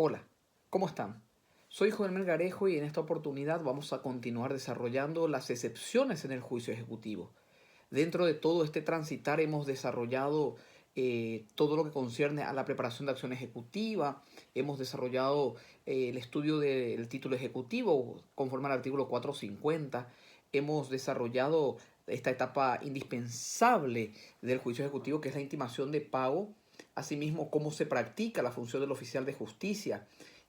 Hola, ¿cómo están? Soy Joel Melgarejo y en esta oportunidad vamos a continuar desarrollando las excepciones en el juicio ejecutivo. Dentro de todo este transitar hemos desarrollado todo lo que concierne a la preparación de acción ejecutiva, hemos desarrollado el estudio del título ejecutivo conforme al artículo 450, hemos desarrollado esta etapa indispensable del juicio ejecutivo que es la intimación de pago, asimismo cómo se practica la función del oficial de justicia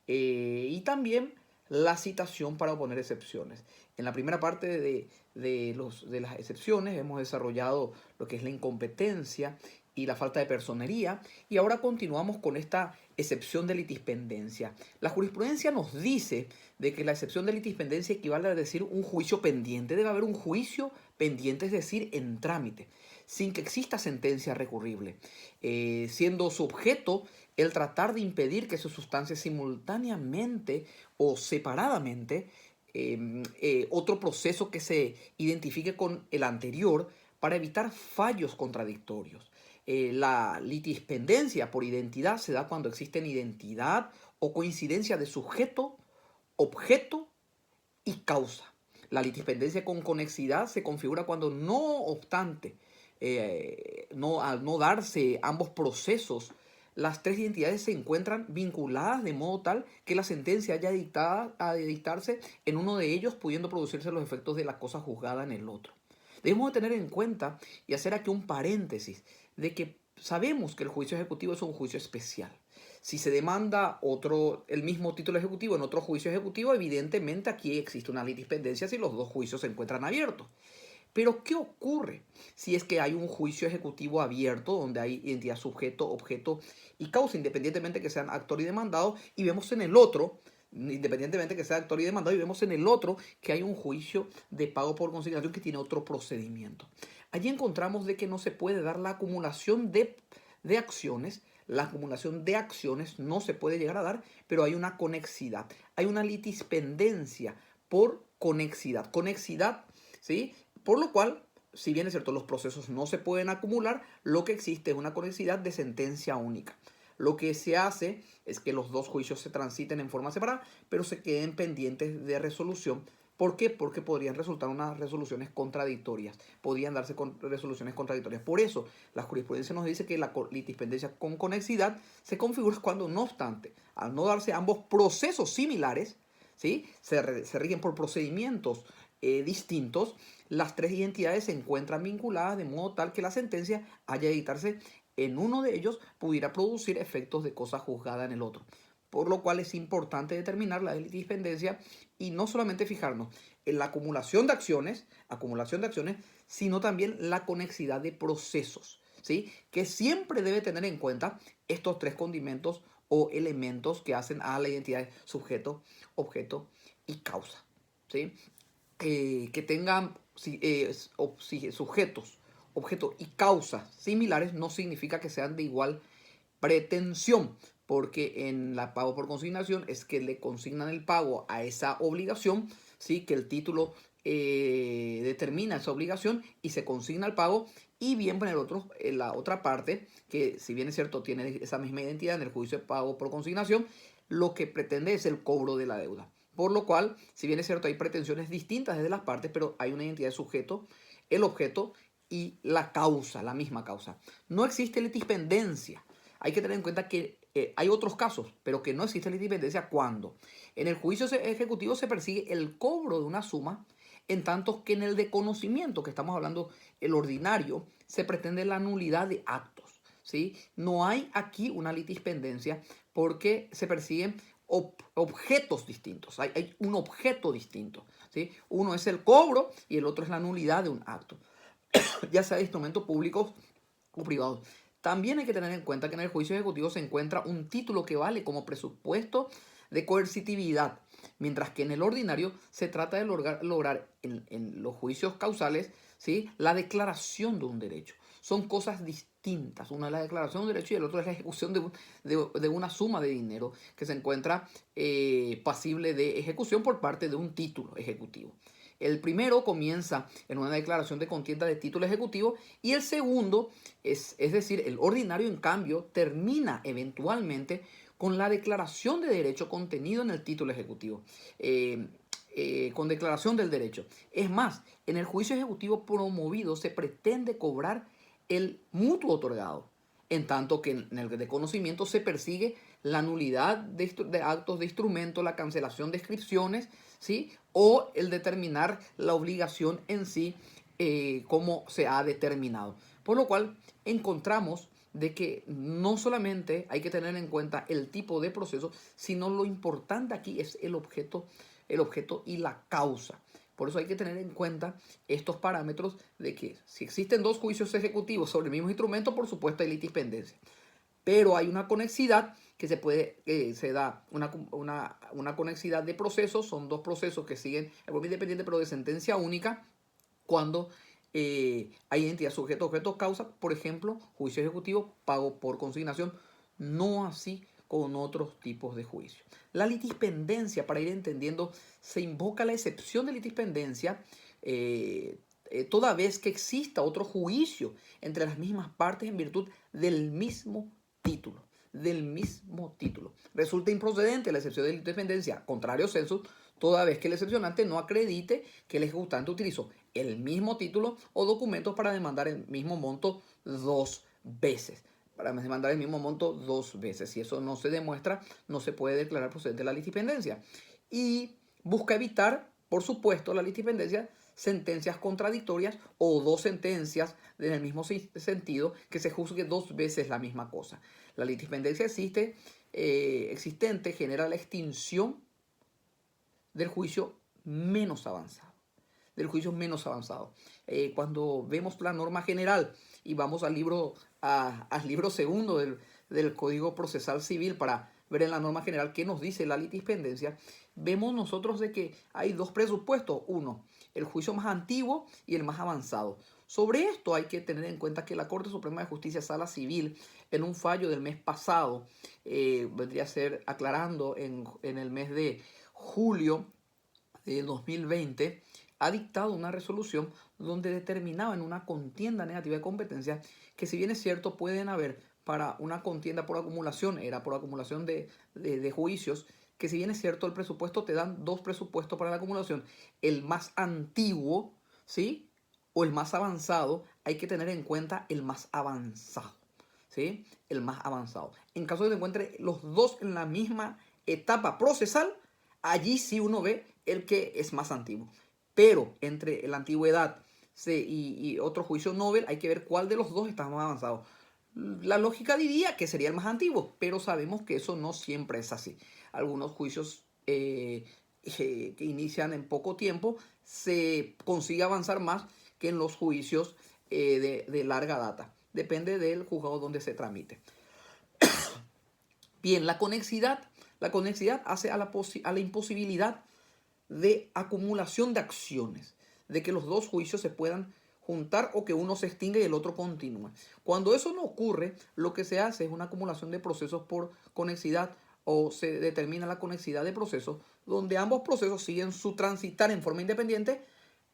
y también la citación para oponer excepciones. En la primera parte de las excepciones hemos desarrollado lo que es la incompetencia y la falta de personería y ahora continuamos con esta excepción de litispendencia. La jurisprudencia nos dice de que la excepción de litispendencia equivale a decir un juicio pendiente. Debe haber un juicio pendiente, es decir, en trámite, sin que exista sentencia recurrible, siendo su objeto el tratar de impedir que se sustancie simultáneamente o separadamente otro proceso que se identifique con el anterior para evitar fallos contradictorios. La litispendencia por identidad se da cuando existen identidad o coincidencia de sujeto, objeto y causa. La litispendencia con conexidad se configura cuando no obstante, al no darse ambos procesos, las tres identidades se encuentran vinculadas de modo tal que la sentencia haya de dictarse en uno de ellos, pudiendo producirse los efectos de la cosa juzgada en el otro. Debemos de tener en cuenta y hacer aquí un paréntesis de que sabemos que el juicio ejecutivo es un juicio especial. Si se demanda el mismo título ejecutivo en otro juicio ejecutivo, evidentemente aquí existe una litispendencia si los dos juicios se encuentran abiertos. Pero ¿qué ocurre si es que hay un juicio ejecutivo abierto donde hay identidad sujeto, objeto y causa, independientemente que sean actor y demandado, y vemos en el otro, independientemente que sea actor y demandado, y vemos en el otro que hay un juicio de pago por consignación que tiene otro procedimiento? Allí encontramos de que no se puede dar la acumulación de acciones. La acumulación de acciones no se puede llegar a dar, pero hay una conexidad, hay una litispendencia por conexidad. Conexidad, ¿sí? Por lo cual, si bien es cierto, los procesos no se pueden acumular, lo que existe es una conexidad de sentencia única. Lo que se hace es que los dos juicios se transiten en forma separada, pero se queden pendientes de resolución. ¿Por qué? Porque podrían resultar unas resoluciones contradictorias. Podrían darse resoluciones contradictorias. Por eso, la jurisprudencia nos dice que la litispendencia con conexidad se configura cuando, no obstante, al no darse ambos procesos similares, ¿sí? se rigen por procedimientos distintos, las tres identidades se encuentran vinculadas de modo tal que la sentencia haya de dictarse en uno de ellos pudiera producir efectos de cosa juzgada en el otro. Por lo cual es importante determinar la litispendencia y no solamente fijarnos en la acumulación de acciones, sino también la conexidad de procesos, ¿sí? Que siempre debe tener en cuenta estos tres condimentos o elementos que hacen a la identidad de sujeto, objeto y causa, ¿sí? Que tengan sujetos, objetos y causas similares no significa que sean de igual pretensión, porque en la pago por consignación es que le consignan el pago a esa obligación, ¿sí? Que el título determina esa obligación y se consigna el pago, y bien en la otra parte, que si bien es cierto tiene esa misma identidad en el juicio de pago por consignación, lo que pretende es el cobro de la deuda. Por lo cual, si bien es cierto, hay pretensiones distintas desde las partes, pero hay una identidad de sujeto, el objeto y la causa, la misma causa. No existe litispendencia. Hay que tener en cuenta que hay otros casos, pero que no existe litispendencia cuando en el juicio ejecutivo se persigue el cobro de una suma, en tanto que en el de conocimiento, que estamos hablando, el ordinario, se pretende la nulidad de actos, ¿sí? No hay aquí una litispendencia porque se persiguen objetos distintos. Hay un objeto distinto, ¿sí? Uno es el cobro y el otro es la nulidad de un acto, ya sea de instrumentos públicos o privados. También hay que tener en cuenta que en el juicio ejecutivo se encuentra un título que vale como presupuesto de coercitividad, mientras que en el ordinario se trata de lograr en los juicios causales, ¿sí? La declaración de un derecho. Son cosas distintas. Una es la declaración de un derecho y el otro es la ejecución de una suma de dinero que se encuentra pasible de ejecución por parte de un título ejecutivo. El primero comienza en una declaración de contienda de título ejecutivo y el segundo, es decir, el ordinario, en cambio, termina eventualmente con la declaración de derecho contenido en el título ejecutivo. Con declaración del derecho. Es más, en el juicio ejecutivo promovido se pretende cobrar el mutuo otorgado, en tanto que en el de conocimiento se persigue la nulidad de actos de instrumento, la cancelación de inscripciones, ¿sí? O el determinar la obligación en sí, como se ha determinado. Por lo cual encontramos de que no solamente hay que tener en cuenta el tipo de proceso, sino lo importante aquí es el objeto y la causa. Por eso hay que tener en cuenta estos parámetros de que si existen dos juicios ejecutivos sobre el mismo instrumento, por supuesto hay litispendencia. Pero hay una conexidad que se da una conexidad de procesos, son dos procesos que siguen de forma independiente pero de sentencia única cuando hay entidad sujeto, objeto, causa, por ejemplo, juicio ejecutivo, pago por consignación, no así con otros tipos de juicios. La litispendencia, para ir entendiendo, se invoca la excepción de litispendencia toda vez que exista otro juicio entre las mismas partes en virtud del mismo título. Resulta improcedente la excepción de litispendencia, contrario sensu, toda vez que el excepcionante no acredite que el ejecutante utilizó el mismo título o documentos para demandar el mismo monto dos veces. Si eso no se demuestra, no se puede declarar procedente la litispendencia. Y busca evitar, por supuesto, la litispendencia, sentencias contradictorias o dos sentencias en el mismo sentido, que se juzgue dos veces la misma cosa. La litispendencia existente genera la extinción del juicio menos avanzado. Cuando vemos la norma general y vamos al libro segundo del Código Procesal Civil para ver en la norma general qué nos dice la litispendencia, vemos nosotros de que hay dos presupuestos. Uno, el juicio más antiguo y el más avanzado. Sobre esto hay que tener en cuenta que la Corte Suprema de Justicia, Sala Civil, en un fallo del mes pasado, vendría a ser aclarando en el mes de julio de 2020, ha dictado una resolución donde determinaba en una contienda negativa de competencia que, si bien es cierto, pueden haber para una contienda por acumulación, era por acumulación de juicios, que si bien es cierto el presupuesto, te dan dos presupuestos para la acumulación, el más antiguo, ¿sí? O el más avanzado, hay que tener en cuenta el más avanzado, ¿sí? El más avanzado. En caso de que se encuentre los dos en la misma etapa procesal, allí sí uno ve el que es más antiguo. Pero entre la antigüedad y otro juicio novel hay que ver cuál de los dos está más avanzado. La lógica diría que sería el más antiguo, pero sabemos que eso no siempre es así. Algunos juicios que inician en poco tiempo se consigue avanzar más que en los juicios de larga data. Depende del juzgado donde se tramite. Bien, la conexidad hace a la imposibilidad de acumulación de acciones, de que los dos juicios se puedan juntar o que uno se extinga y el otro continúe. Cuando eso no ocurre, lo que se hace es una acumulación de procesos por conexidad, o se determina la conexidad de procesos donde ambos procesos siguen su transitar en forma independiente,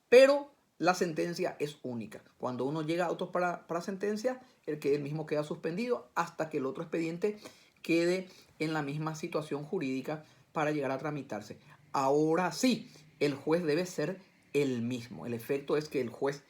pero la sentencia es única. Cuando uno llega a autos para sentencia, el mismo queda suspendido hasta que el otro expediente quede en la misma situación jurídica para llegar a tramitarse. Ahora sí, el juez debe ser el mismo. El efecto es que el juez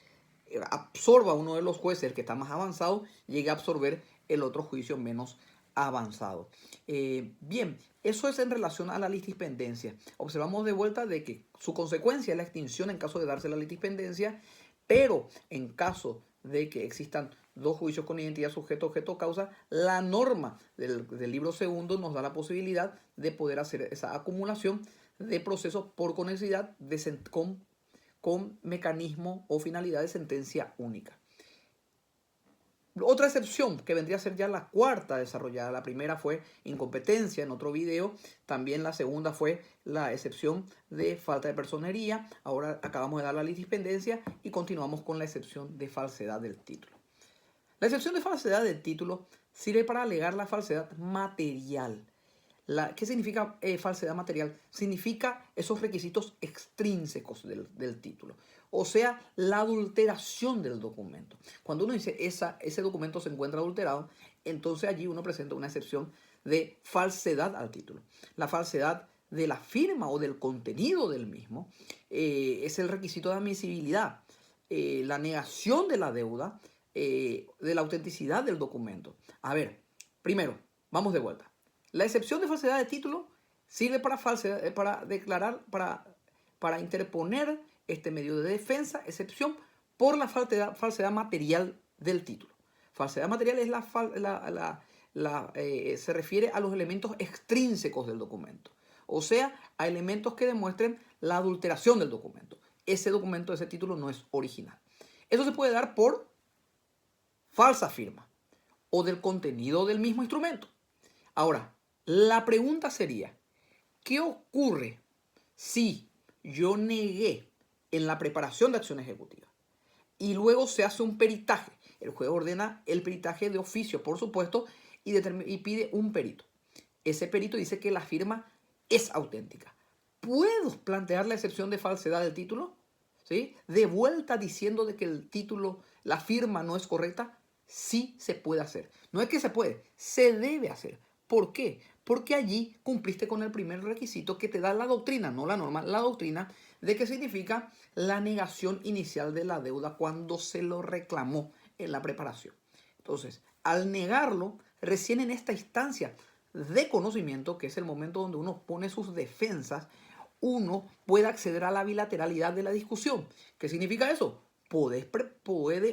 absorba a uno de los jueces, el que está más avanzado, llegue a absorber el otro juicio menos avanzado. Bien, eso es en relación a la litispendencia. Observamos de vuelta de que su consecuencia es la extinción en caso de darse la litispendencia, pero en caso de que existan dos juicios con identidad sujeto, objeto, causa, la norma del libro segundo nos da la posibilidad de poder hacer esa acumulación de procesos por conexidad con mecanismo o finalidad de sentencia única. Otra excepción que vendría a ser ya la cuarta desarrollada. La primera fue incompetencia en otro video. También la segunda fue la excepción de falta de personería. Ahora acabamos de dar la litispendencia y continuamos con la excepción de falsedad del título. La excepción de falsedad del título sirve para alegar la falsedad material. ¿Qué significa falsedad material? Significa esos requisitos extrínsecos del título. O sea, la adulteración del documento. Cuando uno dice ese documento se encuentra adulterado, entonces allí uno presenta una excepción de falsedad al título. La falsedad de la firma o del contenido del mismo es el requisito de admisibilidad. La negación de la deuda, de la autenticidad del documento. A ver, primero, vamos de vuelta. La excepción de falsedad de título sirve para declarar, para interponer este medio de defensa, excepción por la falsedad material del título. Falsedad material es se refiere a los elementos extrínsecos del documento, o sea, a elementos que demuestren la adulteración del documento. Ese documento, ese título no es original. Eso se puede dar por falsa firma o del contenido del mismo instrumento. Ahora, la pregunta sería, ¿qué ocurre si yo negué en la preparación de acción ejecutiva y luego se hace un peritaje? El juez ordena el peritaje de oficio, por supuesto, y pide un perito. Ese perito dice que la firma es auténtica. ¿Puedo plantear la excepción de falsedad del título? ¿Sí? De vuelta diciendo de que el título, la firma no es correcta. Sí se puede hacer. No es que se puede, se debe hacer. ¿Por qué? Porque allí cumpliste con el primer requisito que te da la doctrina, no la norma, la doctrina, de que significa la negación inicial de la deuda cuando se lo reclamó en la preparación. Entonces, al negarlo, recién en esta instancia de conocimiento, que es el momento donde uno pone sus defensas, uno puede acceder a la bilateralidad de la discusión. ¿Qué significa eso? Puede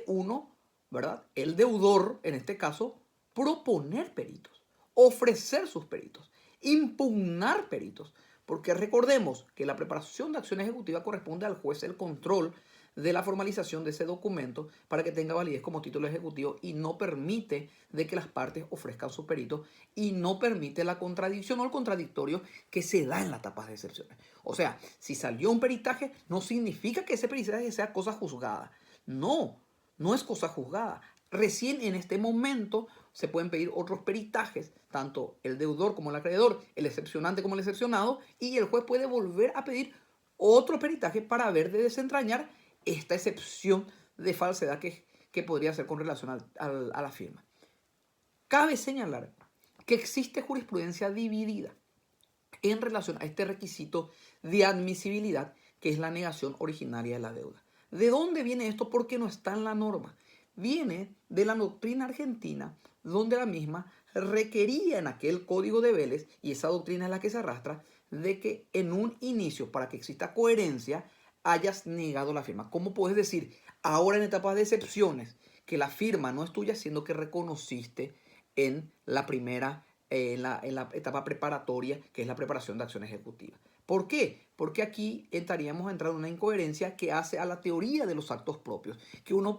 uno, ¿verdad? El deudor, en este caso, proponer peritos, ofrecer sus peritos, impugnar peritos, porque recordemos que la preparación de acción ejecutiva corresponde al juez el control de la formalización de ese documento para que tenga validez como título ejecutivo y no permite de que las partes ofrezcan sus peritos y no permite la contradicción o el contradictorio que se da en las etapas de excepciones. O sea, si salió un peritaje no significa que ese peritaje sea cosa juzgada. No, no es cosa juzgada. Recién en este momento se pueden pedir otros peritajes, tanto el deudor como el acreedor, el excepcionante como el excepcionado, y el juez puede volver a pedir otro peritaje para ver de desentrañar esta excepción de falsedad que podría ser con relación a la firma. Cabe señalar que existe jurisprudencia dividida en relación a este requisito de admisibilidad, que es la negación originaria de la deuda. ¿De dónde viene esto? Porque no está en la norma. Viene de la doctrina argentina, donde la misma requería en aquel código de Vélez, y esa doctrina es la que se arrastra, de que en un inicio, para que exista coherencia, hayas negado la firma. ¿Cómo puedes decir ahora en etapas de excepciones que la firma no es tuya, siendo que reconociste en la primera, en la etapa preparatoria, que es la preparación de acción ejecutiva? ¿Por qué? Porque aquí estaríamos entrando en una incoherencia que hace a la teoría de los actos propios, que uno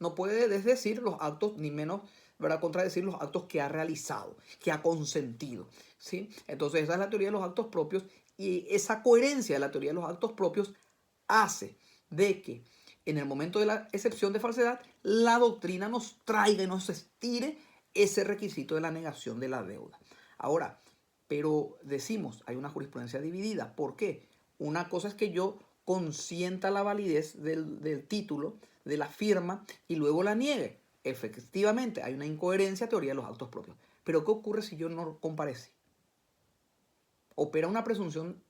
no puede desdecir los actos, ni menos, ¿verdad?, contradecir los actos que ha realizado, que ha consentido, ¿sí? Entonces esa es la teoría de los actos propios, y esa coherencia de la teoría de los actos propios hace de que en el momento de la excepción de falsedad, la doctrina nos traiga y nos estire ese requisito de la negación de la deuda. Ahora, pero decimos, hay una jurisprudencia dividida. ¿Por qué? Una cosa es que yo consienta la validez del título, de la firma, y luego la niegue. Efectivamente, hay una incoherencia, teoría de los actos propios. Pero ¿qué ocurre si yo no comparezco? Opera una presunción.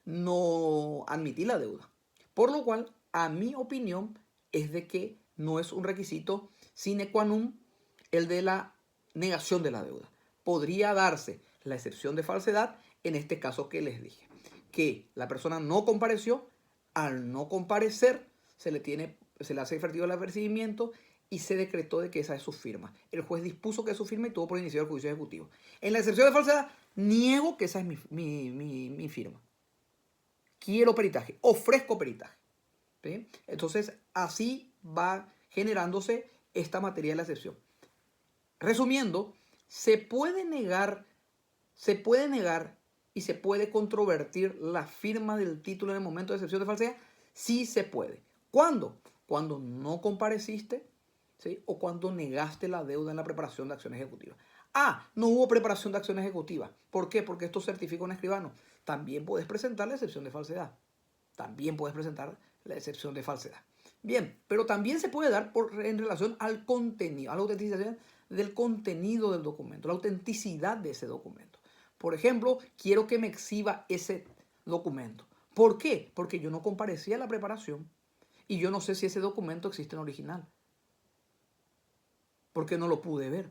No admití la deuda. Por lo cual, a mi opinión, es de que no es un requisito sine qua non el de la negación de la deuda. Podría darse la excepción de falsedad en este caso que les dije, que la persona no compareció, al no comparecer se le hace efectivo el apercibimiento y se decretó de que esa es su firma. El juez dispuso que es su firma y tuvo por iniciar el juicio ejecutivo. En la excepción de falsedad, niego que esa es mi firma. Quiero peritaje, ofrezco peritaje. ¿Sí? Entonces, así va generándose esta materia de la excepción. Resumiendo, se puede negar y se puede controvertir la firma del título en el momento de excepción de falsedad. Sí se puede. ¿Cuándo? Cuando no compareciste, ¿sí? O cuando negaste la deuda en la preparación de acción ejecutiva. Ah, no hubo preparación de acción ejecutiva. ¿Por qué? Porque esto certifica un escribano. También puedes presentar la excepción de falsedad. También puedes presentar la excepción de falsedad. Bien, pero también se puede dar en relación al contenido, a la autenticidad del contenido del documento, la autenticidad de ese documento. Por ejemplo, quiero que me exhiba ese documento. ¿Por qué? Porque yo no comparecí a la preparación y yo no sé si ese documento existe en original, porque no lo pude ver.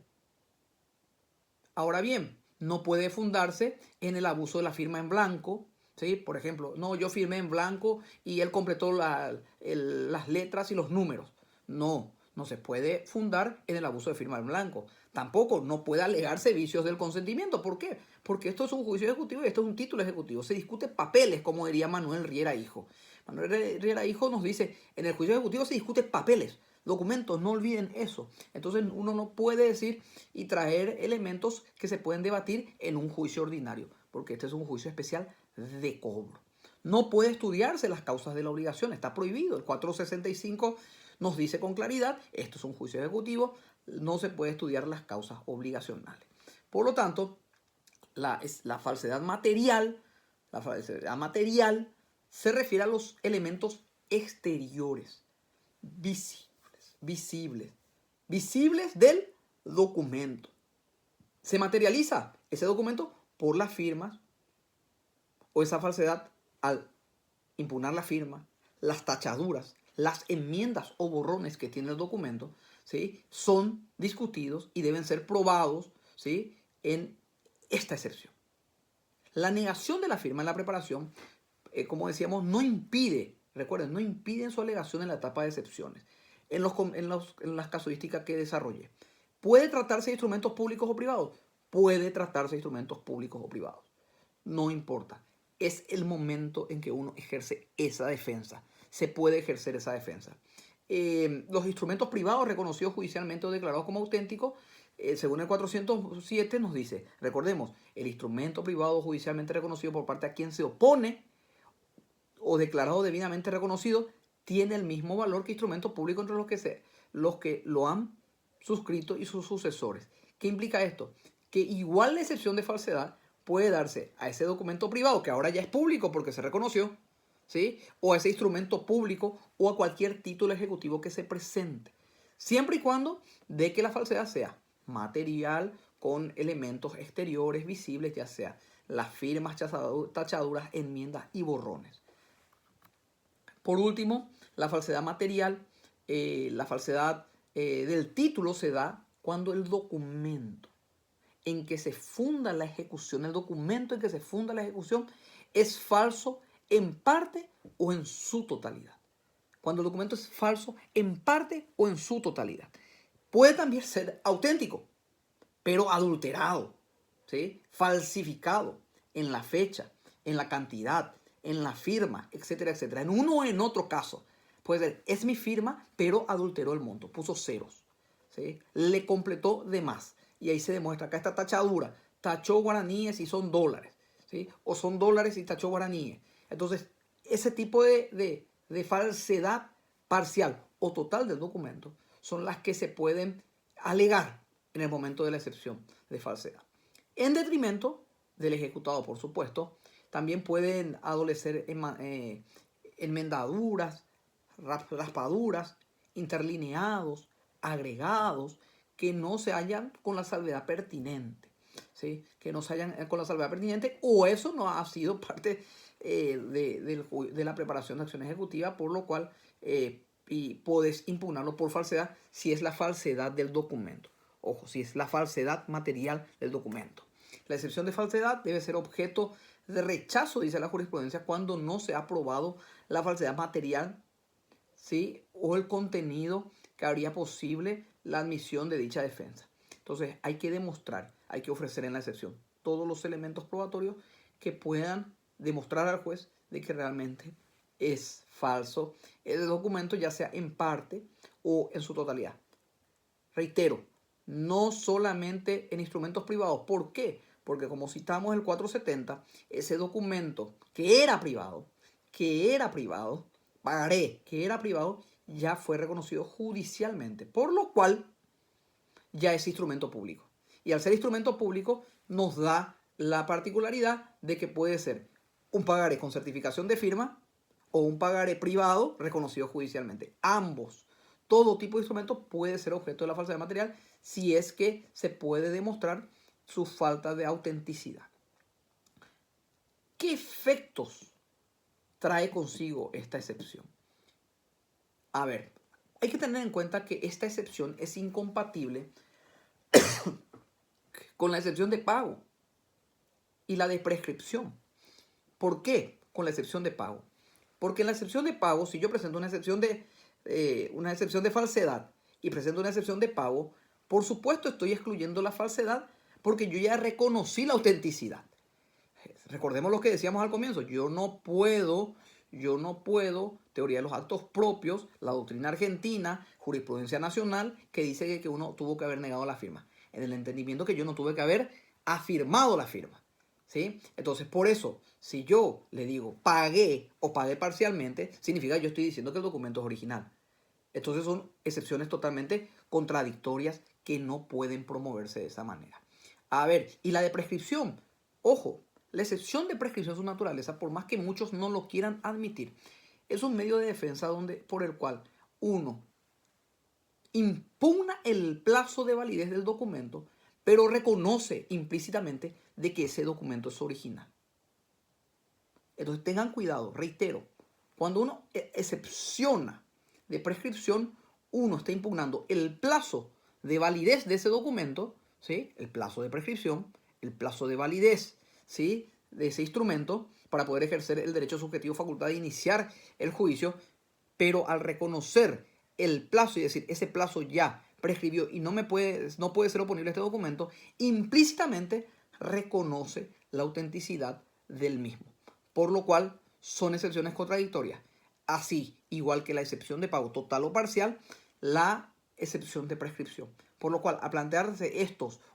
Ahora bien, no puede fundarse en el abuso de la firma en blanco, ¿sí? Por ejemplo, no, yo firmé en blanco y él completó las letras y los números. No, no se puede fundar en el abuso de firma en blanco. Tampoco no puede alegarse vicios del consentimiento. ¿Por qué? Porque esto es un juicio ejecutivo y esto es un título ejecutivo. Se discute papeles, como diría Manuel Riera Hijo. Manuel Riera Hijo nos dice, en el juicio ejecutivo se discute papeles, documentos, no olviden eso. Entonces uno no puede decir y traer elementos que se pueden debatir en un juicio ordinario, porque este es un juicio especial de cobro. No puede estudiarse las causas de la obligación, está prohibido. El 465 nos dice con claridad, esto es un juicio ejecutivo, no se puede estudiar las causas obligacionales. Por lo tanto, la falsedad material se refiere a los elementos exteriores, visibles del documento. Se materializa ese documento por las firmas o esa falsedad al impugnar la firma, las tachaduras, las enmiendas o borrones que tiene el documento, ¿sí? Son discutidos y deben ser probados, ¿sí? En esta excepción. La negación de la firma en la preparación, como decíamos, no impide, recuerden, no impide en su alegación en la etapa de excepciones, en las casuísticas que desarrollé. ¿Puede tratarse de instrumentos públicos o privados? Puede tratarse de instrumentos públicos o privados. No importa. Es el momento en que uno ejerce esa defensa. Se puede ejercer esa defensa. Los instrumentos privados reconocidos judicialmente o declarados como auténticos, según el 407 nos dice, recordemos, el instrumento privado judicialmente reconocido por parte a quien se opone o declarado debidamente reconocido tiene el mismo valor que instrumento público entre los que lo han suscrito y sus sucesores. ¿Qué implica esto? Que igual la excepción de falsedad puede darse a ese documento privado que ahora ya es público porque se reconoció, ¿sí? O a ese instrumento público o a cualquier título ejecutivo que se presente, siempre y cuando de que la falsedad sea material con elementos exteriores visibles, ya sea las firmas, tachaduras, enmiendas y borrones. Por último, la falsedad material, la falsedad del título se da cuando el documento en que se funda la ejecución, el documento en que se funda la ejecución es falso en parte o en su totalidad. Cuando el documento es falso en parte o en su totalidad. Puede también ser auténtico, pero adulterado, ¿sí? Falsificado en la fecha, en la cantidad, en la firma, etcétera, etcétera. En uno o en otro caso. Puede ser, es mi firma, pero adulteró el monto, puso ceros, ¿sí? Le completó de más. Y ahí se demuestra, acá esta tachadura, tachó guaraníes y son dólares, ¿sí? O son dólares y tachó guaraníes. Entonces, ese tipo de falsedad parcial o total del documento son las que se pueden alegar en el momento de la excepción de falsedad. En detrimento del ejecutado, por supuesto, también pueden adolecer enmendaduras, raspaduras, interlineados, agregados, que no se hallan con la salvedad pertinente, ¿sí? Que no se hallan con la salvedad pertinente, o eso no ha sido parte de la preparación de acción ejecutiva, por lo cual y puedes impugnarlo por falsedad si es la falsedad del documento. Ojo, si es la falsedad material del documento. La excepción de falsedad debe ser objeto de rechazo, dice la jurisprudencia, cuando no se ha probado la falsedad material, ¿sí? O el contenido que haría posible la admisión de dicha defensa. Entonces hay que demostrar, hay que ofrecer en la excepción todos los elementos probatorios que puedan demostrar al juez de que realmente es falso el documento, ya sea en parte o en su totalidad. Reitero, no solamente en instrumentos privados. ¿Por qué? Porque como citamos el 470, ese documento que era privado, pagaré, que era privado, ya fue reconocido judicialmente, por lo cual ya es instrumento público. Y al ser instrumento público nos da la particularidad de que puede ser un pagaré con certificación de firma o un pagaré privado reconocido judicialmente. Ambos, todo tipo de instrumento puede ser objeto de la falsedad material si es que se puede demostrar su falta de autenticidad. ¿Qué efectos trae consigo esta excepción? A ver, hay que tener en cuenta que esta excepción es incompatible con la excepción de pago y la de prescripción. ¿Por qué con la excepción de pago? Porque en la excepción de pago, si yo presento una excepción de falsedad y presento una excepción de pago, por supuesto estoy excluyendo la falsedad porque yo ya reconocí la autenticidad. Recordemos lo que decíamos al comienzo, yo no puedo, teoría de los actos propios, la doctrina argentina, jurisprudencia nacional, que dice que uno tuvo que haber negado la firma. En el entendimiento que yo no tuve que haber afirmado la firma. ¿Sí? Entonces, por eso, si yo le digo pagué o pagué parcialmente, significa que yo estoy diciendo que el documento es original. Entonces son excepciones totalmente contradictorias que no pueden promoverse de esa manera. A ver, y la de prescripción, ojo, la excepción de prescripción es su naturaleza, por más que muchos no lo quieran admitir, es un medio de defensa por el cual uno impugna el plazo de validez del documento, pero reconoce implícitamente de que ese documento es original. Entonces tengan cuidado, reitero, cuando uno excepciona de prescripción, uno está impugnando el plazo de validez de ese documento, ¿sí? El plazo de prescripción, el plazo de validez, ¿sí? De ese instrumento para poder ejercer el derecho subjetivo facultad de iniciar el juicio, pero al reconocer el plazo y decir ese plazo ya prescribió y no puede ser oponible a este documento, implícitamente reconoce la autenticidad del mismo. Por lo cual son excepciones contradictorias. Así, igual que la excepción de pago total o parcial, la excepción de prescripción. Por lo cual, a plantearse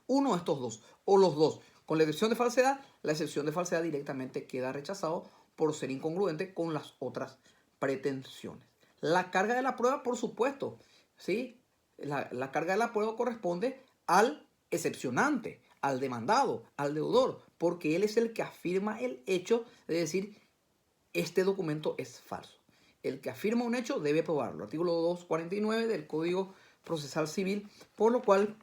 uno de estos dos, o los dos, con la excepción de falsedad, la excepción de falsedad directamente queda rechazado por ser incongruente con las otras pretensiones. La carga de la prueba, por supuesto, ¿sí? La carga de la prueba corresponde al excepcionante, al demandado, al deudor, porque él es el que afirma el hecho de decir, este documento es falso. El que afirma un hecho debe probarlo. Artículo 249 del Código Procesal Civil, por lo cual,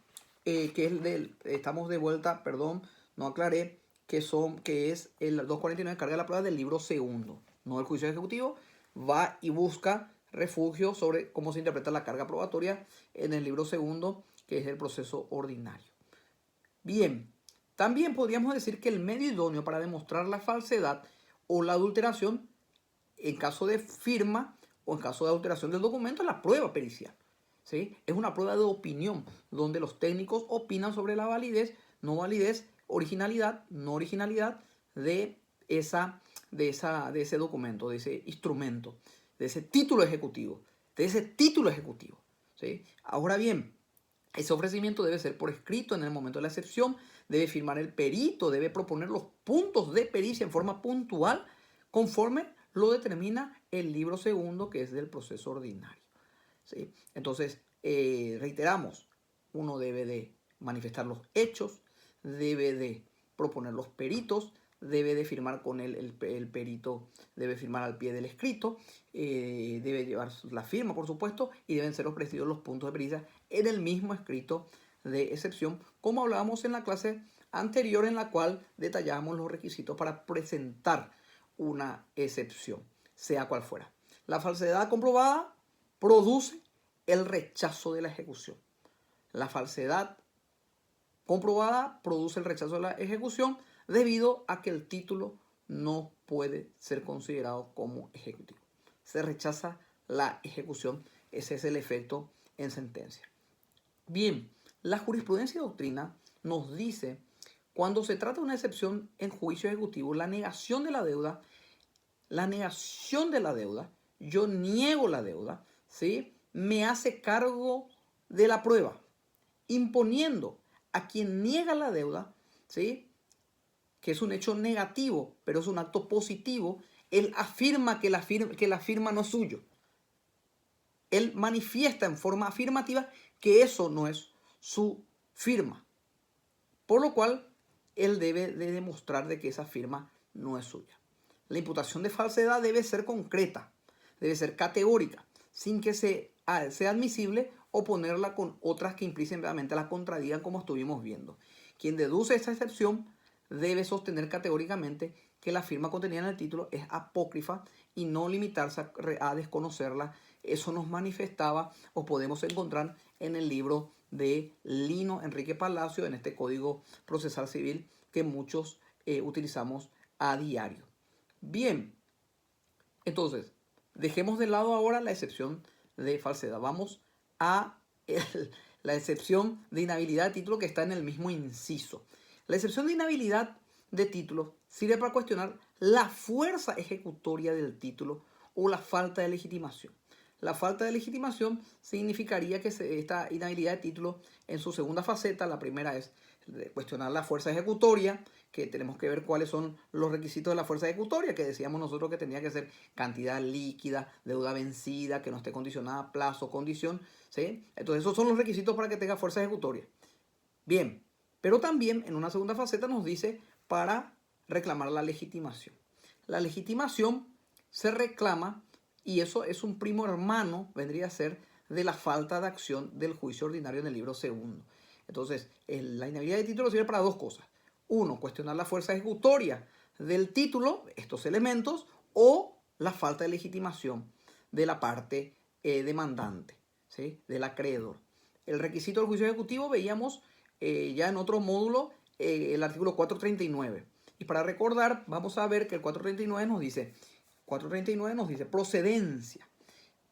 estamos de vuelta, perdón, no aclaré, que es el 249 carga de la prueba del libro segundo, no del juicio ejecutivo, va y busca refugio sobre cómo se interpreta la carga probatoria en el libro segundo, que es el proceso ordinario. Bien, también podríamos decir que el medio idóneo para demostrar la falsedad o la adulteración, en caso de firma o en caso de adulteración del documento, es la prueba pericial. ¿Sí? Es una prueba de opinión, donde los técnicos opinan sobre la validez, no validez, originalidad, no originalidad de ese documento, de ese instrumento, de ese título ejecutivo, ¿sí? Ahora bien, ese ofrecimiento debe ser por escrito en el momento de la excepción, debe firmar el perito, debe proponer los puntos de pericia en forma puntual, conforme lo determina el libro segundo, que es del proceso ordinario. ¿Sí? Entonces, reiteramos, uno debe de manifestar los hechos, debe de proponer los peritos, debe de firmar con él, el perito debe firmar al pie del escrito, debe llevar la firma, por supuesto, y deben ser ofrecidos los puntos de pericia en el mismo escrito de excepción, como hablábamos en la clase anterior, en la cual detallamos los requisitos para presentar una excepción, sea cual fuera. La falsedad comprobada produce el rechazo de la ejecución. La falsedad comprobada produce el rechazo de la ejecución debido a que el título no puede ser considerado como ejecutivo. Se rechaza la ejecución. Ese es el efecto en sentencia. Bien, la jurisprudencia y doctrina nos dice, cuando se trata de una excepción en juicio ejecutivo, la negación de la deuda, yo niego la deuda, ¿sí? Me hace cargo de la prueba, imponiendo a quien niega la deuda, ¿sí? Que es un hecho negativo, pero es un acto positivo, él afirma que la firma no es suyo. él manifiesta en forma afirmativa que eso no es su firma. Por lo cual, él debe de demostrar de que esa firma no es suya. La imputación de falsedad debe ser concreta, debe ser categórica, sin que sea admisible oponerla con otras que implícitamente la contradigan, como estuvimos viendo. Quien deduce esta excepción debe sostener categóricamente que la firma contenida en el título es apócrifa y no limitarse a desconocerla. Eso nos manifestaba o podemos encontrar en el libro de Lino Enrique Palacio, en este Código Procesal Civil que muchos utilizamos a diario. Bien, entonces, dejemos de lado ahora la excepción de falsedad. Vamos a la excepción de inhabilidad de título que está en el mismo inciso. La excepción de inhabilidad de título sirve para cuestionar la fuerza ejecutoria del título o la falta de legitimación. La falta de legitimación significaría que esta inhabilidad de título en su segunda faceta, la primera es cuestionar la fuerza ejecutoria, que tenemos que ver cuáles son los requisitos de la fuerza ejecutoria, que decíamos nosotros que tenía que ser cantidad líquida, deuda vencida, que no esté condicionada a plazo, condición, ¿sí? Entonces esos son los requisitos para que tenga fuerza ejecutoria. Bien, pero también en una segunda faceta nos dice para reclamar la legitimación. La legitimación se reclama y eso es un primo hermano, vendría a ser, de la falta de acción del juicio ordinario en el libro segundo. Entonces, la inhabilidad de título sirve para dos cosas. Uno, cuestionar la fuerza ejecutoria del título, estos elementos, o la falta de legitimación de la parte demandante, ¿sí? Del acreedor. El requisito del juicio ejecutivo veíamos ya en otro módulo el artículo 439. Y para recordar, vamos a ver que el 439 nos dice procedencia.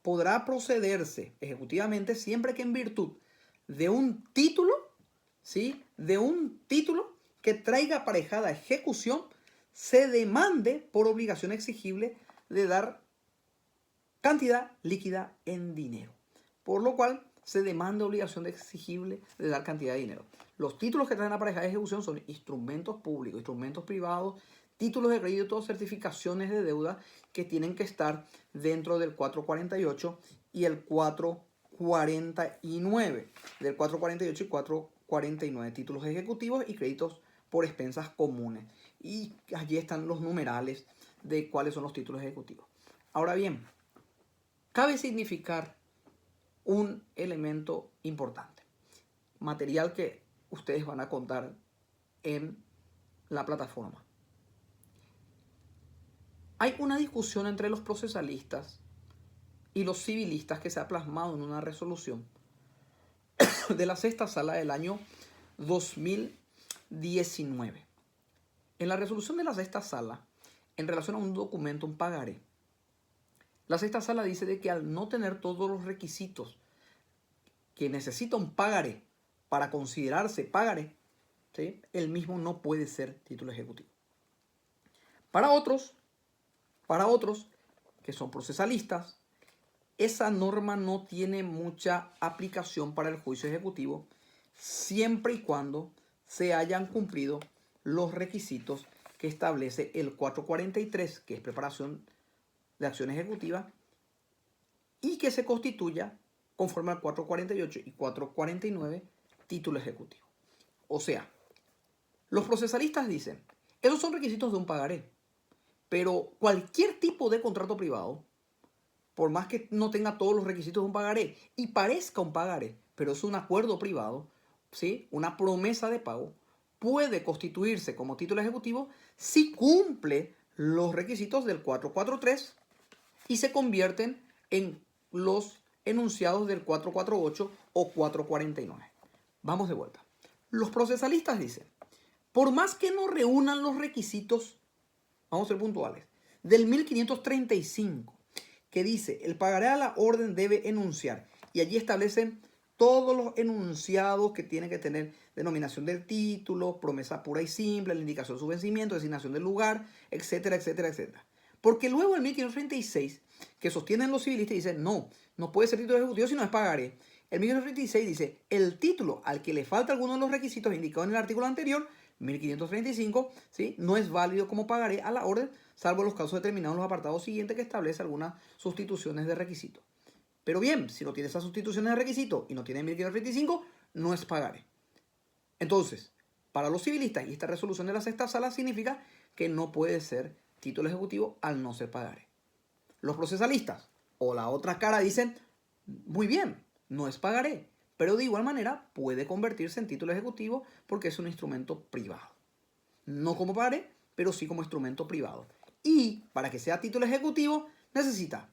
Podrá procederse ejecutivamente siempre que en virtud de un título, ¿sí? De un título que traiga aparejada ejecución, se demande por obligación exigible de dar cantidad líquida en dinero. Por lo cual, se demanda obligación exigible de dar cantidad de dinero. Los títulos que traen aparejada ejecución son instrumentos públicos, instrumentos privados, títulos de crédito, certificaciones de deuda que tienen que estar dentro del 448 y el 449. Del 448 y 449, títulos ejecutivos y créditos por expensas comunes. Y allí están los numerales de cuáles son los títulos ejecutivos. Ahora bien, cabe significar un elemento importante, material que ustedes van a contar en la plataforma. Hay una discusión entre los procesalistas y los civilistas que se ha plasmado en una resolución de la sexta sala del año 2019. En la resolución de la sexta sala, en relación a un documento, un pagaré, la sexta sala dice de que al no tener todos los requisitos que necesita un pagaré para considerarse pagaré, ¿sí? El mismo no puede ser título ejecutivo. Para otros que son procesalistas, esa norma no tiene mucha aplicación para el juicio ejecutivo siempre y cuando se hayan cumplido los requisitos que establece el 443, que es preparación de acción ejecutiva, y que se constituya conforme al 448 y 449 título ejecutivo. O sea, los procesalistas dicen, esos son requisitos de un pagaré, pero cualquier tipo de contrato privado, por más que no tenga todos los requisitos de un pagaré y parezca un pagaré, pero es un acuerdo privado, ¿sí? Una promesa de pago, puede constituirse como título ejecutivo si cumple los requisitos del 443 y se convierten en los enunciados del 448 o 449. Vamos de vuelta. Los procesalistas dicen, por más que no reúnan los requisitos, vamos a ser puntuales, del 1535, que dice, el pagaré a la orden debe enunciar, y allí establecen todos los enunciados que tienen que tener denominación del título, promesa pura y simple, la indicación de su vencimiento, designación del lugar, etcétera, etcétera, etcétera. Porque luego el 1536, que sostienen los civilistas, dicen, no puede ser título ejecutivo si no es pagaré. El 1536 dice, el título al que le falta alguno de los requisitos indicados en el artículo anterior, 1535, ¿sí? No es válido como pagaré a la orden, salvo los casos determinados en los apartados siguientes que establece algunas sustituciones de requisitos. Pero bien, si no tiene esas sustituciones de requisito y no tiene 1535, no es pagaré. Entonces, para los civilistas, y esta resolución de la sexta sala significa que no puede ser título ejecutivo al no ser pagaré. Los procesalistas o la otra cara dicen, muy bien, no es pagaré, pero de igual manera puede convertirse en título ejecutivo porque es un instrumento privado. No como pagaré, pero sí como instrumento privado. Y para que sea título ejecutivo necesita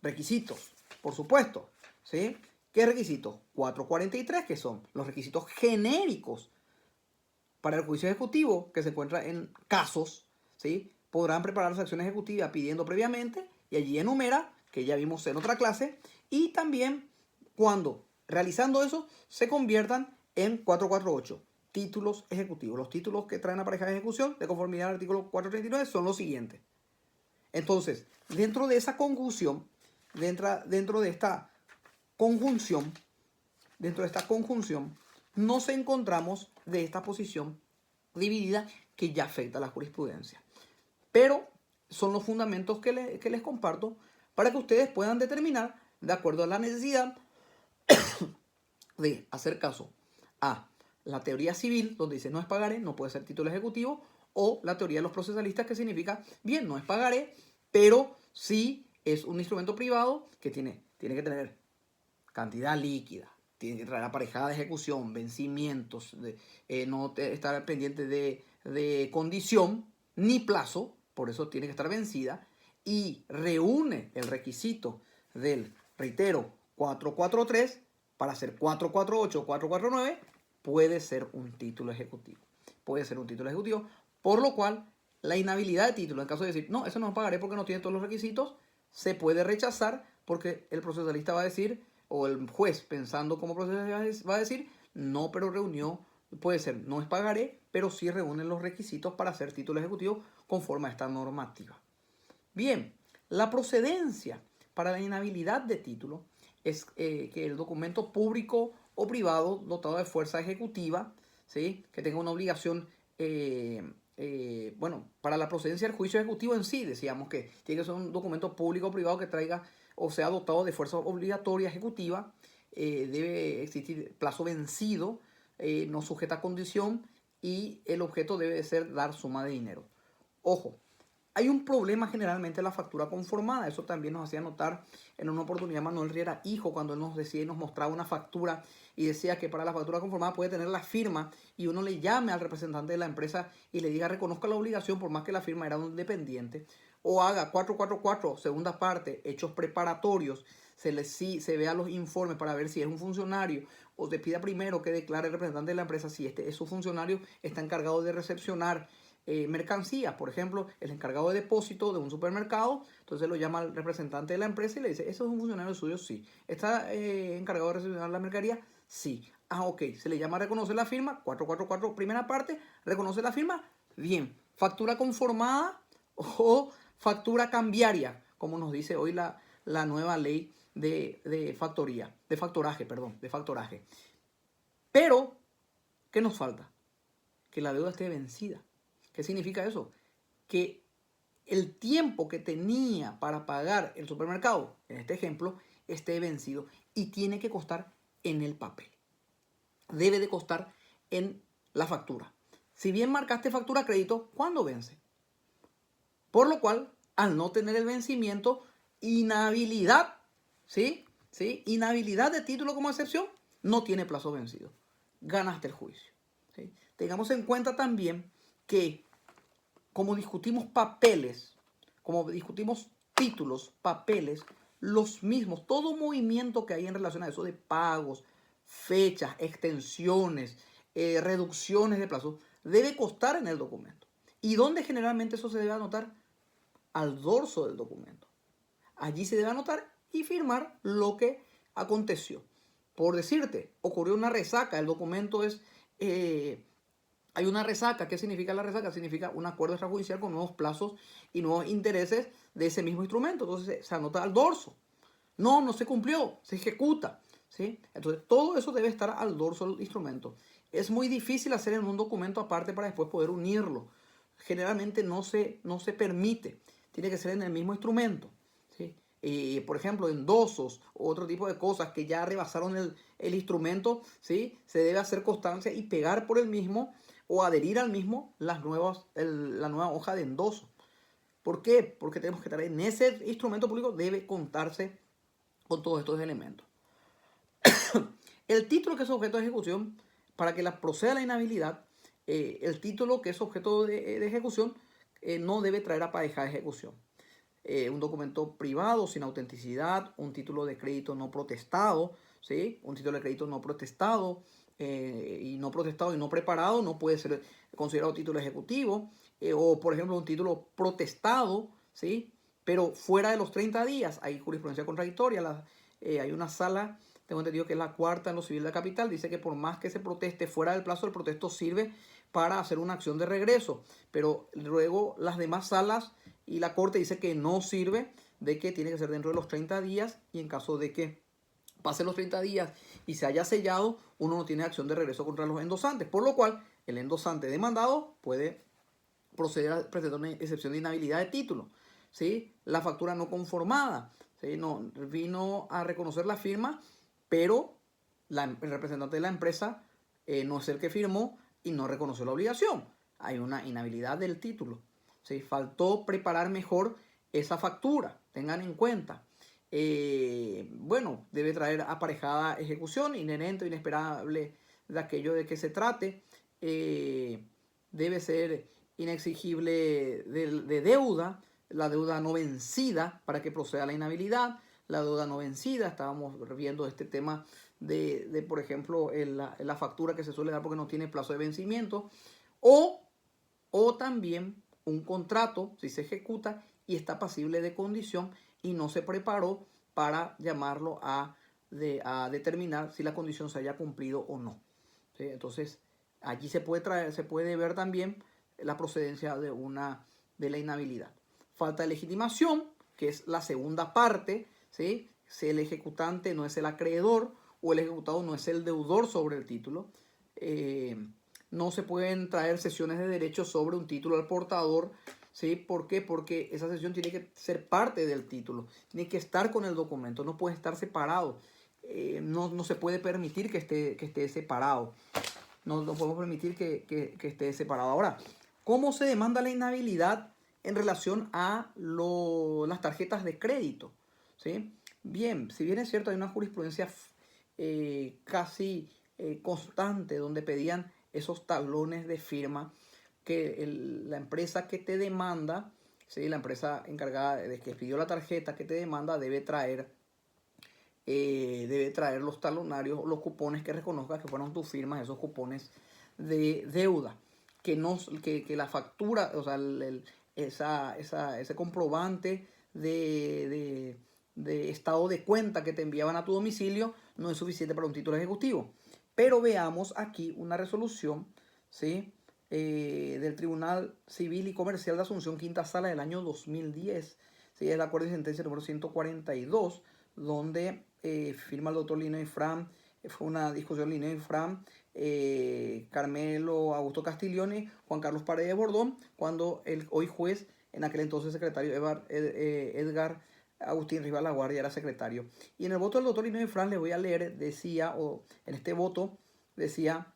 requisitos, por supuesto, ¿sí? ¿Qué requisitos? 443, que son los requisitos genéricos para el juicio ejecutivo que se encuentra en casos, ¿sí? Podrán preparar las acciones ejecutivas pidiendo previamente y allí enumera, que ya vimos en otra clase, y también cuando realizando eso se conviertan en 448, títulos ejecutivos. Los títulos que traen aparejada de ejecución de conformidad al artículo 439 son los siguientes. Entonces, dentro de esa conjunción, dentro de esta conjunción, nos encontramos de esta posición dividida que ya afecta a la jurisprudencia. Pero son los fundamentos que les comparto para que ustedes puedan determinar, de acuerdo a la necesidad, de hacer caso a la teoría civil, donde dice no es pagaré, no puede ser título ejecutivo, o la teoría de los procesalistas, que significa, bien, no es pagaré, pero sí es un instrumento privado que tiene que tener cantidad líquida, tiene que traer aparejada de ejecución, vencimientos, no estar pendiente de condición ni plazo, por eso tiene que estar vencida, y reúne el requisito del, reitero, 443 para hacer 448 o 449, puede ser un título ejecutivo. Puede ser un título ejecutivo, por lo cual la inhabilidad de título, en caso de decir, no, eso no pagaré porque no tiene todos los requisitos, se puede rechazar porque el procesalista va a decir, o el juez pensando como procesalista va a decir, no, pero reunió, puede ser, no es pagaré, pero sí reúne los requisitos para hacer título ejecutivo conforme a esta normativa. Bien, la procedencia para la inhabilidad de título es que el documento público o privado dotado de fuerza ejecutiva, ¿sí? Que tenga una obligación, para la procedencia del juicio ejecutivo en sí, decíamos que tiene que ser un documento público o privado que traiga o sea dotado de fuerza obligatoria ejecutiva, debe existir plazo vencido, no sujeta a condición y el objeto debe ser dar suma de dinero. Ojo, hay un problema generalmente en la factura conformada. Eso también nos hacía notar en una oportunidad Manuel Riera Hijo, cuando él nos decía y nos mostraba una factura y decía que para la factura conformada puede tener la firma y uno le llame al representante de la empresa y le diga reconozca la obligación por más que la firma era un independiente, o haga 444, segunda parte, hechos preparatorios, se vea los informes para ver si es un funcionario, o te pida primero que declare el representante de la empresa si este es su funcionario, está encargado de recepcionar mercancías. Por ejemplo, el encargado de depósito de un supermercado, entonces lo llama al representante de la empresa y le dice, ¿eso es un funcionario suyo? Sí. ¿Está encargado de recepcionar la mercadería? Sí. Ah, ok. Se le llama a reconocer la firma, 444, primera parte, reconoce la firma, bien. Factura conformada o factura cambiaria, como nos dice hoy la nueva ley de factoraje. Pero, ¿qué nos falta? Que la deuda esté vencida. ¿Qué significa eso? Que el tiempo que tenía para pagar el supermercado, en este ejemplo, esté vencido y tiene que constar en el papel. Debe de constar en la factura. Si bien marcaste factura a crédito, ¿cuándo vence? Por lo cual, al no tener el vencimiento, inhabilidad, ¿sí? Inhabilidad de título como excepción, no tiene plazo vencido. Ganaste el juicio. ¿Sí? Tengamos en cuenta también que como discutimos papeles, como discutimos títulos, papeles, los mismos, todo movimiento que hay en relación a eso de pagos, fechas, extensiones, reducciones de plazo, debe constar en el documento. ¿Y dónde generalmente eso se debe anotar? Al dorso del documento. Allí se debe anotar y firmar lo que aconteció. Por decirte, ocurrió una resaca, el documento es... hay una resaca. ¿Qué significa la resaca? Significa un acuerdo extrajudicial con nuevos plazos y nuevos intereses de ese mismo instrumento. Entonces se anota al dorso. No se cumplió, se ejecuta. ¿Sí? Entonces todo eso debe estar al dorso del instrumento. Es muy difícil hacer en un documento aparte para después poder unirlo. Generalmente no se permite. Tiene que ser en el mismo instrumento. ¿Sí? por ejemplo, endosos u otro tipo de cosas que ya rebasaron el instrumento, ¿sí? Se debe hacer constancia y pegar por el mismo o adherir al mismo la nueva hoja de endoso. ¿Por qué? Porque tenemos que traer en ese instrumento público debe contarse con todos estos elementos. El título que es objeto de ejecución, para que proceda la inhabilidad, el título que es objeto de ejecución no debe traer aparejada ejecución. Un documento privado sin autenticidad, un título de crédito no protestado, ¿sí? Un título de crédito no protestado y no preparado no puede ser considerado título ejecutivo, o por ejemplo un título protestado, ¿sí? Pero fuera de los 30 días hay jurisprudencia contradictoria, hay una sala, tengo entendido que es la cuarta en lo civil de la capital, dice que por más que se proteste fuera del plazo, el protesto sirve para hacer una acción de regreso, pero luego las demás salas y la corte dice que no sirve, de que tiene que ser dentro de los 30 días y en caso de que pasen los 30 días y se haya sellado, uno no tiene acción de regreso contra los endosantes, por lo cual el endosante demandado puede proceder a presentar una excepción de inhabilidad de título, ¿sí? La factura no conformada, ¿sí? No, vino a reconocer la firma, pero el representante de la empresa no es el que firmó y no reconoció la obligación. Hay una inhabilidad del título, ¿sí? Faltó preparar mejor esa factura, tengan en cuenta. Bueno, debe traer aparejada ejecución, inherente o inesperable de aquello de que se trate. Debe ser inexigible de deuda, la deuda no vencida para que proceda la inhabilidad, la deuda no vencida, estábamos viendo este tema de por ejemplo, la factura que se suele dar porque no tiene plazo de vencimiento, o también un contrato, si se ejecuta y está pasible de condición y no se preparó para llamarlo a determinar si la condición se haya cumplido o no. ¿Sí? Entonces, allí se puede ver también la procedencia de la inhabilidad. Falta de legitimación, que es la segunda parte, ¿sí? Si el ejecutante no es el acreedor o el ejecutado no es el deudor sobre el título. No se pueden traer cesiones de derechos sobre un título al portador, ¿sí? ¿Por qué? Porque esa cesión tiene que ser parte del título, tiene que estar con el documento, no puede estar separado. No se puede permitir que esté separado. No podemos permitir que esté separado. Ahora, ¿cómo se demanda la inhabilidad en relación a las tarjetas de crédito? ¿Sí? Bien, si bien es cierto, hay una jurisprudencia casi constante donde pedían esos talones de firma que la empresa que te demanda, ¿sí? La empresa encargada de que pidió la tarjeta que te demanda debe traer los talonarios, los cupones que reconozca que fueron tus firmas, esos cupones de deuda, que la factura, o sea, ese comprobante de estado de cuenta que te enviaban a tu domicilio no es suficiente para un título ejecutivo. Pero veamos aquí una resolución, ¿sí? Del Tribunal Civil y Comercial de Asunción, quinta sala del año 2010, ¿sí? Es el acuerdo de sentencia número 142, donde firma el doctor Linneo y Fram, fue una discusión Linneo y Fram, Carmelo Augusto Castiglione, Juan Carlos Paredes Bordón, cuando el hoy juez, en aquel entonces secretario Edgar Agustín Rivas La Guardia era secretario. Y en el voto del doctor Linneo y Fram, le voy a leer, en este voto decía: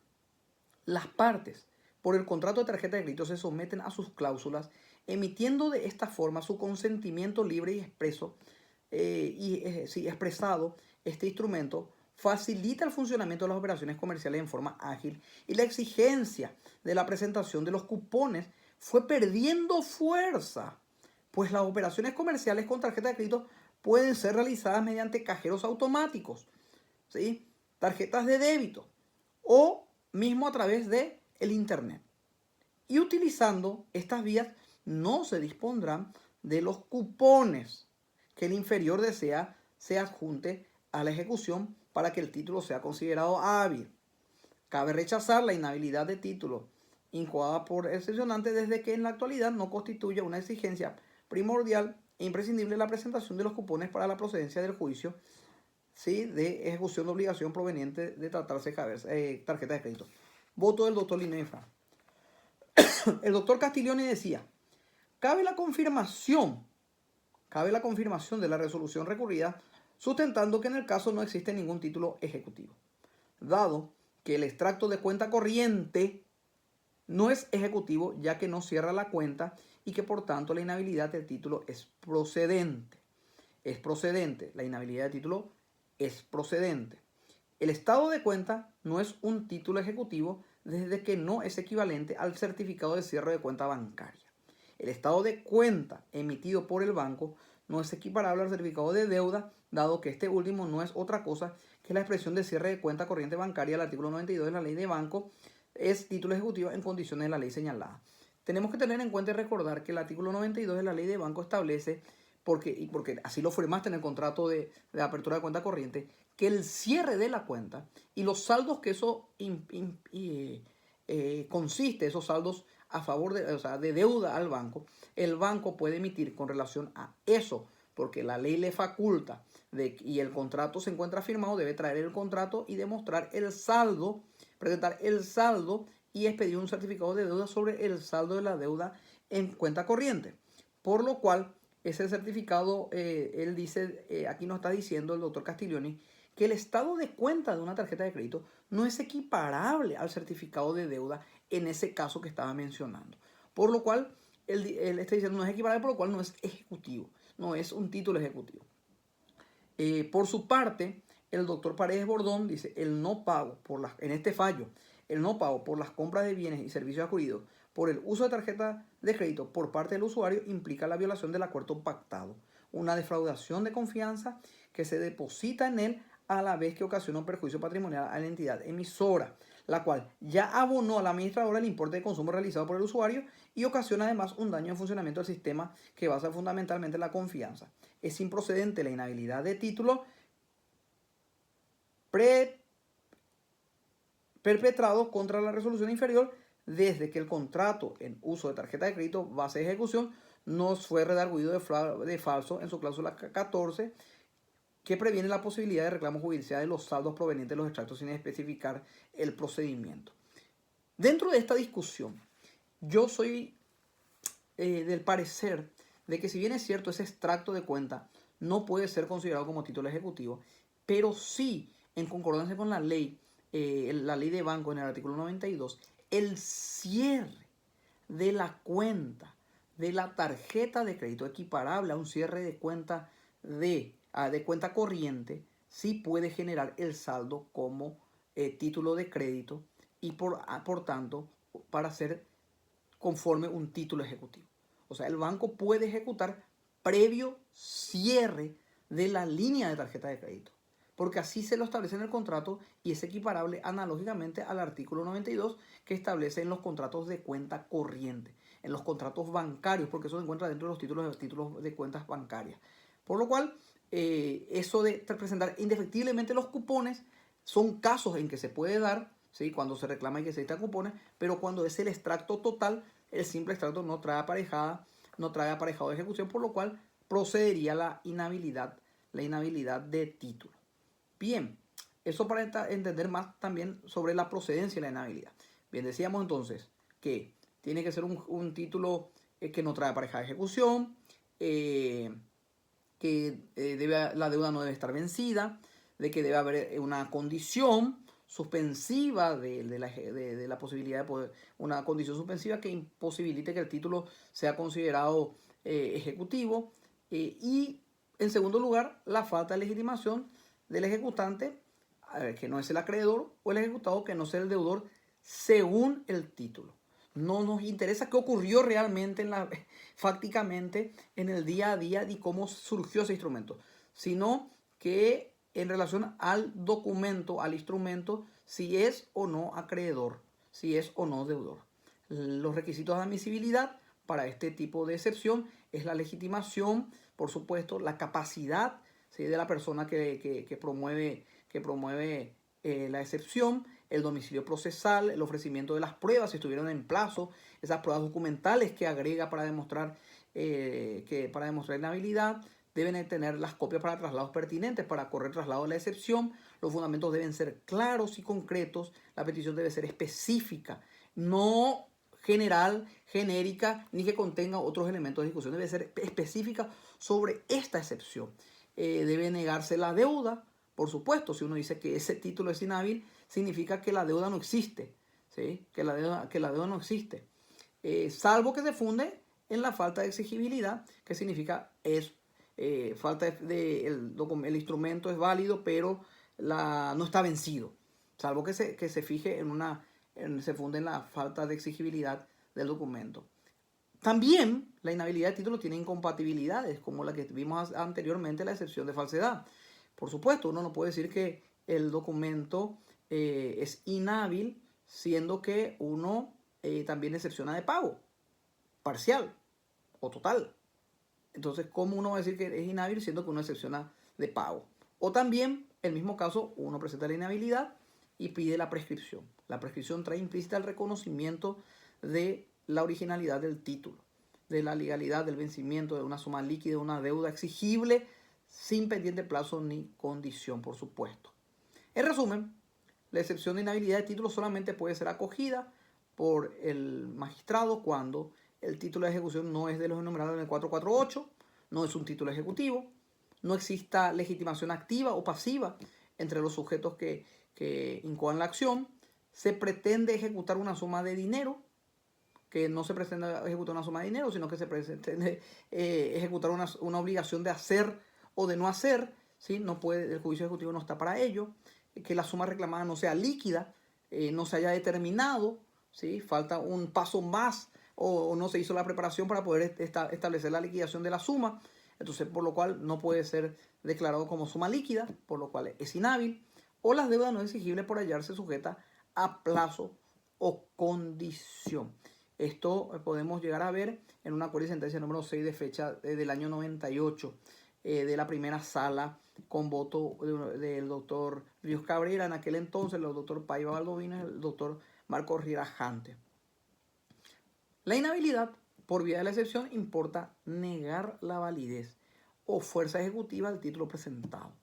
las partes por el contrato de tarjeta de crédito se someten a sus cláusulas, emitiendo de esta forma su consentimiento libre y expreso, expresado. Este instrumento facilita el funcionamiento de las operaciones comerciales en forma ágil y la exigencia de la presentación de los cupones fue perdiendo fuerza, pues las operaciones comerciales con tarjeta de crédito pueden ser realizadas mediante cajeros automáticos, ¿sí? Tarjetas de débito o mismo a través de el internet. Y utilizando estas vías no se dispondrán de los cupones que el inferior desea se adjunte a la ejecución para que el título sea considerado hábil. Cabe rechazar la inhabilidad de título incoada por el sesionante desde que en la actualidad no constituye una exigencia primordial e imprescindible la presentación de los cupones para la procedencia del juicio, ¿sí? De ejecución de obligación proveniente de tratarse de tarjeta de crédito. Voto del doctor Linneo y Fram. El doctor Castiglione decía: cabe la confirmación cabe la confirmación de la resolución recurrida, sustentando que en el caso no existe ningún título ejecutivo, dado que el extracto de cuenta corriente no es ejecutivo ya que no cierra la cuenta y que por tanto la inhabilidad del título es procedente. Es procedente, la inhabilidad del título es procedente. El estado de cuenta no es un título ejecutivo desde que no es equivalente al certificado de cierre de cuenta bancaria. El estado de cuenta emitido por el banco no es equiparable al certificado de deuda, dado que este último no es otra cosa que la expresión de cierre de cuenta corriente bancaria del artículo 92 de la ley de banco, es título ejecutivo en condiciones de la ley señalada. Tenemos que tener en cuenta y recordar que el artículo 92 de la ley de banco establece, porque así lo firmaste en el contrato de apertura de cuenta corriente, que el cierre de la cuenta y los saldos que eso consiste, esos saldos a favor de, o sea, de deuda al banco, el banco puede emitir con relación a eso, porque la ley le faculta y el contrato se encuentra firmado, debe traer el contrato y demostrar el saldo, presentar el saldo y expedir un certificado de deuda sobre el saldo de la deuda en cuenta corriente. Por lo cual, ese certificado, él dice, aquí nos está diciendo el doctor Castiglioni, que el estado de cuenta de una tarjeta de crédito no es equiparable al certificado de deuda en ese caso que estaba mencionando. Por lo cual, él está diciendo no es equiparable, por lo cual no es ejecutivo, no es un título ejecutivo. Por su parte, el doctor Paredes Bordón dice, el no pago en este fallo, el no pago por las compras de bienes y servicios adquiridos por el uso de tarjeta de crédito por parte del usuario implica la violación del acuerdo pactado, una defraudación de confianza que se deposita en él a la vez que ocasiona un perjuicio patrimonial a la entidad emisora, la cual ya abonó a la administradora el importe de consumo realizado por el usuario y ocasiona además un daño en funcionamiento del sistema que basa fundamentalmente en la confianza. Es improcedente la inhabilidad de título perpetrado contra la resolución inferior desde que el contrato en uso de tarjeta de crédito base de ejecución no fue redarguido de falso en su cláusula 14, que previene la posibilidad de reclamo judicial de los saldos provenientes de los extractos sin especificar el procedimiento. Dentro de esta discusión, yo soy del parecer de que si bien es cierto ese extracto de cuenta no puede ser considerado como título ejecutivo, pero sí, en concordancia con la ley de banco en el artículo 92, el cierre de la cuenta de la tarjeta de crédito equiparable a un cierre de cuenta de cuenta corriente sí puede generar el saldo como título de crédito y por tanto para ser conforme un título ejecutivo. O sea, el banco puede ejecutar previo cierre de la línea de tarjeta de crédito, porque así se lo establece en el contrato y es equiparable analógicamente al artículo 92 que establece en los contratos de cuenta corriente, en los contratos bancarios, porque eso se encuentra dentro de los títulos de cuentas bancarias. Por lo cual, eso de presentar indefectiblemente los cupones son casos en que se puede dar, ¿sí? Cuando se reclama y que se dictan cupones, pero cuando es el extracto total, el simple extracto no trae aparejado de ejecución, por lo cual procedería la inhabilidad de título. Bien, eso para entender más también sobre la procedencia de la inhabilidad. Bien, decíamos entonces que tiene que ser un título que no trae aparejada de ejecución, que la deuda no debe estar vencida, de que debe haber una condición suspensiva de la posibilidad de poder, una condición suspensiva que imposibilite que el título sea considerado ejecutivo, y en segundo lugar la falta de legitimación del ejecutante, que no es el acreedor, o el ejecutado que no sea el deudor según el título. No nos interesa qué ocurrió realmente fácticamente en el día a día y cómo surgió ese instrumento, sino que en relación al documento, al instrumento, si es o no acreedor, si es o no deudor. Los requisitos de admisibilidad para este tipo de excepción es la legitimación, por supuesto, la capacidad, ¿sí?, de la persona que promueve la excepción, el domicilio procesal, el ofrecimiento de las pruebas si estuvieron en plazo, esas pruebas documentales que agrega para demostrar inhabilidad, deben tener las copias para traslados pertinentes para correr traslado de la excepción, los fundamentos deben ser claros y concretos, la petición debe ser específica, no general, genérica ni que contenga otros elementos de ejecución. Debe ser específica sobre esta excepción. Debe negarse la deuda, por supuesto. Si uno dice que ese título es inhábil, significa que la deuda no existe, ¿sí? Que la deuda no existe. Salvo que se funde en la falta de exigibilidad, que significa es falta de el instrumento es válido, pero no está vencido. Salvo que se fije se funde en la falta de exigibilidad del documento. También la inhabilidad de título tiene incompatibilidades, como la que vimos anteriormente, la excepción de falsedad. Por supuesto, uno no puede decir que el documento es inhábil, siendo que uno también excepciona de pago, parcial o total. Entonces, ¿cómo uno va a decir que es inhábil siendo que uno excepciona de pago? O también, en el mismo caso, uno presenta la inhabilidad y pide la prescripción. La prescripción trae implícita el reconocimiento de la originalidad del título, de la legalidad del vencimiento de una suma líquida, de una deuda exigible sin pendiente plazo ni condición, por supuesto. En resumen, la excepción de inhabilidad de título solamente puede ser acogida por el magistrado cuando el título de ejecución no es de los enumerados en el 448, no es un título ejecutivo, no exista legitimación activa o pasiva entre los sujetos que incoan la acción, se pretende ejecutar una suma de dinero, que no se pretende ejecutar una suma de dinero, sino que se pretende ejecutar una obligación de hacer o de no hacer, ¿sí? No puede, el juicio ejecutivo no está para ello, que la suma reclamada no sea líquida, no se haya determinado, ¿sí? Falta un paso más o no se hizo la preparación para poder establecer la liquidación de la suma, entonces por lo cual no puede ser declarado como suma líquida, por lo cual es inhábil, o las deudas no exigibles por hallarse sujeta a plazo o condición. Esto podemos llegar a ver en un acuerdo y sentencia número 6 de fecha del año 98 de la primera sala con voto del doctor Ríos Cabrera, en aquel entonces el doctor Paiva Baldovino y el doctor Marco Riera Jante. La inhabilidad por vía de la excepción importa negar la validez o fuerza ejecutiva del título presentado.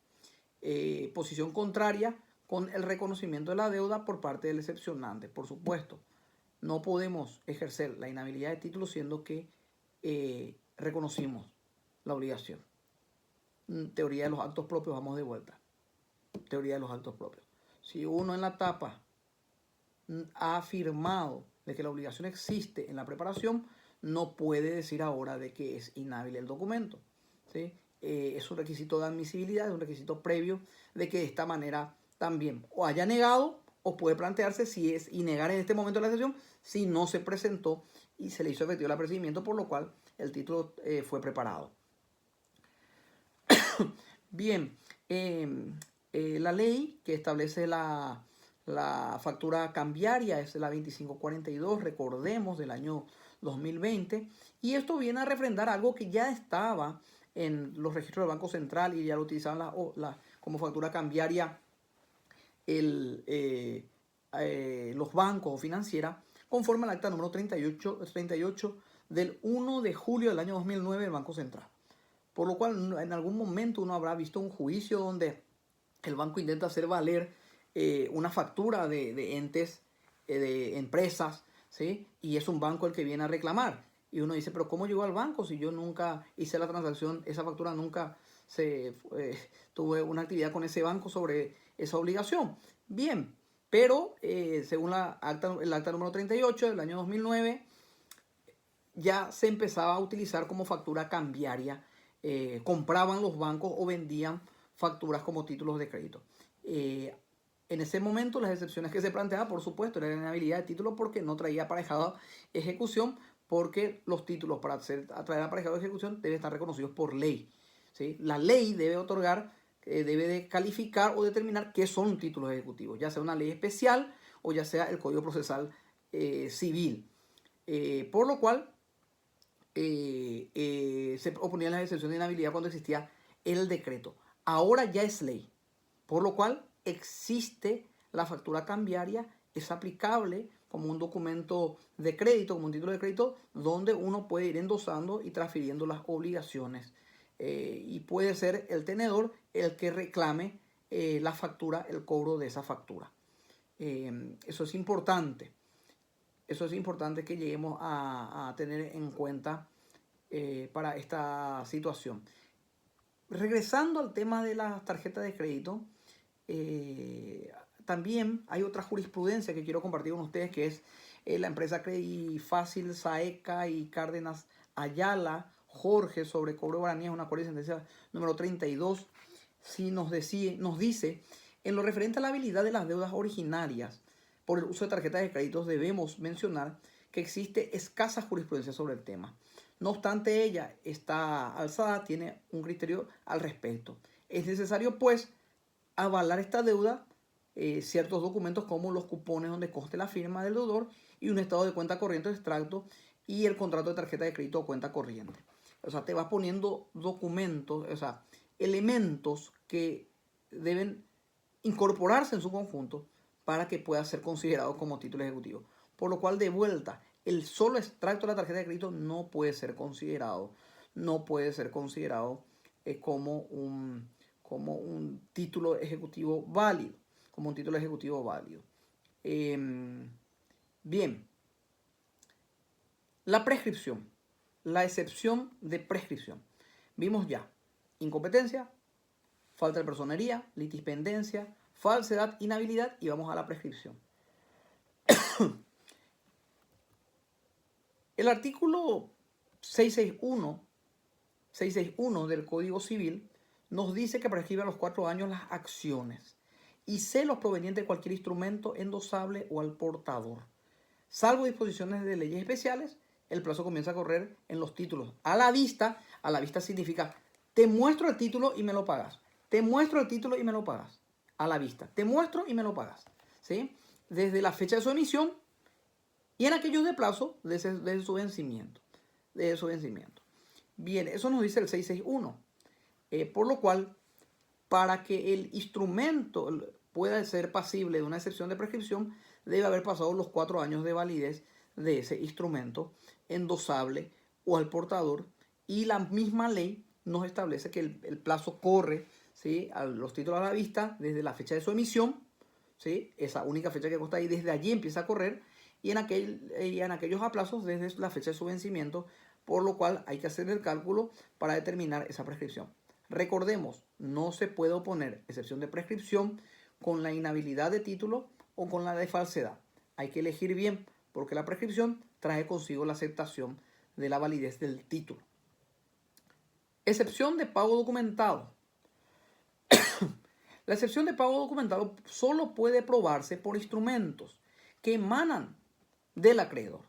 Posición contraria con el reconocimiento de la deuda por parte del excepcionante. Por supuesto, no podemos ejercer la inhabilidad de título siendo que reconocimos la obligación. Teoría de los actos propios, vamos de vuelta. Teoría de los actos propios. Si uno en la tapa ha afirmado de que la obligación existe en la preparación, no puede decir ahora de que es inhábil el documento, ¿sí? Es un requisito de admisibilidad, es un requisito previo de que de esta manera también o haya negado o puede plantearse si es y negar en este momento de la sesión si no se presentó y se le hizo efectivo el apercibimiento, por lo cual el título fue preparado. Bien, la ley que establece la factura cambiaria es la 2542, recordemos, del año 2020, y esto viene a refrendar algo que ya estaba en los registros del Banco Central y ya lo utilizaban como factura cambiaria los bancos o financieras, conforme al acta número 38 del 1 de julio del año 2009 del Banco Central. Por lo cual en algún momento uno habrá visto un juicio donde el banco intenta hacer valer una factura de entes, de empresas, ¿sí? Y es un banco el que viene a reclamar. Y uno dice, pero ¿cómo llegó al banco si yo nunca hice la transacción, esa factura nunca tuve una actividad con ese banco sobre esa obligación? Bien, pero según el acta número 38 del año 2009, ya se empezaba a utilizar como factura cambiaria. Compraban los bancos o vendían facturas como títulos de crédito. En ese momento las excepciones que se planteaban, por supuesto, era la inhabilidad de título porque no traía aparejada ejecución, porque los títulos para traer aparejado ejecución deben estar reconocidos por ley, ¿sí? La ley debe otorgar, debe de calificar o determinar qué son títulos ejecutivos, ya sea una ley especial o ya sea el Código Procesal Civil. Por lo cual se oponían las excepciones de inhabilidad cuando existía el decreto. Ahora ya es ley, por lo cual existe la factura cambiaria, es aplicable como un documento de crédito, como un título de crédito, donde uno puede ir endosando y transfiriendo las obligaciones. Y puede ser el tenedor el que reclame la factura, el cobro de esa factura. Eso es importante. Eso es importante que lleguemos a tener en cuenta para esta situación. Regresando al tema de las tarjetas de crédito, también hay otra jurisprudencia que quiero compartir con ustedes, que es la empresa Credifácil, Saeca y Cárdenas Ayala Jorge sobre cobro de garantías, una acuerdo de sentencia número 32, sí nos dice, en lo referente a la habilidad de las deudas originarias por el uso de tarjetas de crédito, debemos mencionar que existe escasa jurisprudencia sobre el tema. No obstante, ella está alzada, tiene un criterio al respecto. Es necesario, pues, avalar esta deuda, ciertos documentos como los cupones donde conste la firma del deudor y un estado de cuenta corriente o extracto y el contrato de tarjeta de crédito o cuenta corriente. O sea, te vas poniendo documentos, o sea, elementos que deben incorporarse en su conjunto para que pueda ser considerado como título ejecutivo. Por lo cual, de vuelta, el solo extracto de la tarjeta de crédito no puede ser considerado, como un título ejecutivo válido, Bien, la prescripción, la excepción de prescripción. Vimos ya incompetencia, falta de personería, litispendencia, falsedad, inhabilidad y vamos a la prescripción. El artículo 661 del Código Civil nos dice que prescribe a los 4 años las acciones y celos provenientes de cualquier instrumento endosable o al portador. Salvo disposiciones de leyes especiales, el plazo comienza a correr en los títulos a la vista. A la vista significa, te muestro el título y me lo pagas. Te muestro el título y me lo pagas. A la vista. Te muestro y me lo pagas. ¿Sí? Desde la fecha de su emisión y en aquellos de plazo de su vencimiento. Bien, eso nos dice el 661. Por lo cual, para que el instrumento pueda ser pasible de una excepción de prescripción, debe haber pasado los 4 años de validez de ese instrumento endosable o al portador, y la misma ley nos establece que el plazo corre, ¿sí?, a los títulos a la vista desde la fecha de su emisión, ¿sí?, esa única fecha que consta ahí, desde allí empieza a correr, y en aquellos aplazos desde la fecha de su vencimiento, por lo cual hay que hacer el cálculo para determinar esa prescripción. Recordemos, no se puede oponer excepción de prescripción con la inhabilidad de título o con la de falsedad. Hay que elegir bien, porque la prescripción trae consigo la aceptación de la validez del título. Excepción de pago documentado. La excepción de pago documentado solo puede probarse por instrumentos que emanan del acreedor,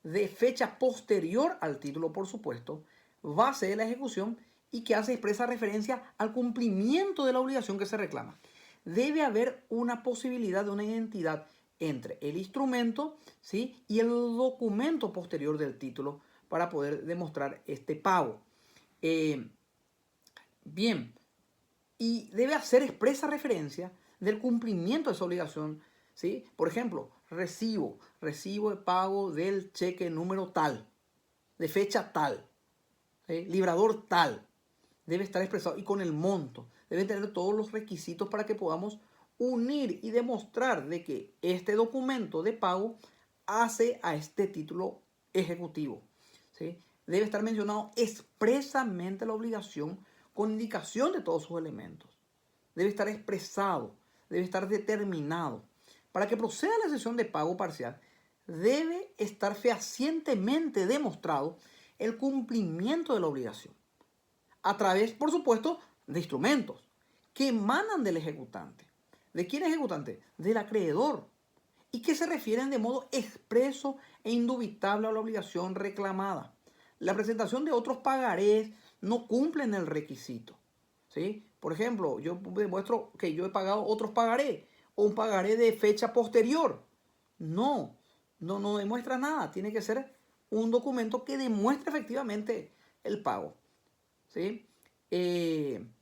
de fecha posterior al título, por supuesto, base de la ejecución y que hace expresa referencia al cumplimiento de la obligación que se reclama. Debe haber una posibilidad de una identidad entre el instrumento, ¿sí?, y el documento posterior del título para poder demostrar este pago. Bien, y debe hacer expresa referencia del cumplimiento de esa obligación, ¿sí? Por ejemplo, recibo de pago del cheque número tal, de fecha tal, ¿sí?, librador tal. Debe estar expresado y con el monto. Debe tener todos los requisitos para que podamos unir y demostrar de que este documento de pago hace a este título ejecutivo, ¿sí? Debe estar mencionado expresamente la obligación con indicación de todos sus elementos. Debe estar expresado, debe estar determinado. Para que proceda la excepción de pago parcial, debe estar fehacientemente demostrado el cumplimiento de la obligación, a través, por supuesto, de instrumentos que emanan del ejecutante. ¿De quién ejecutante? Del acreedor. Y que se refieren de modo expreso e indubitable a la obligación reclamada. La presentación de otros pagarés no cumplen el requisito, ¿sí? Por ejemplo, yo demuestro que yo he pagado otros pagarés o un pagaré de fecha posterior. No demuestra nada. Tiene que ser un documento que demuestre efectivamente el pago, ¿sí?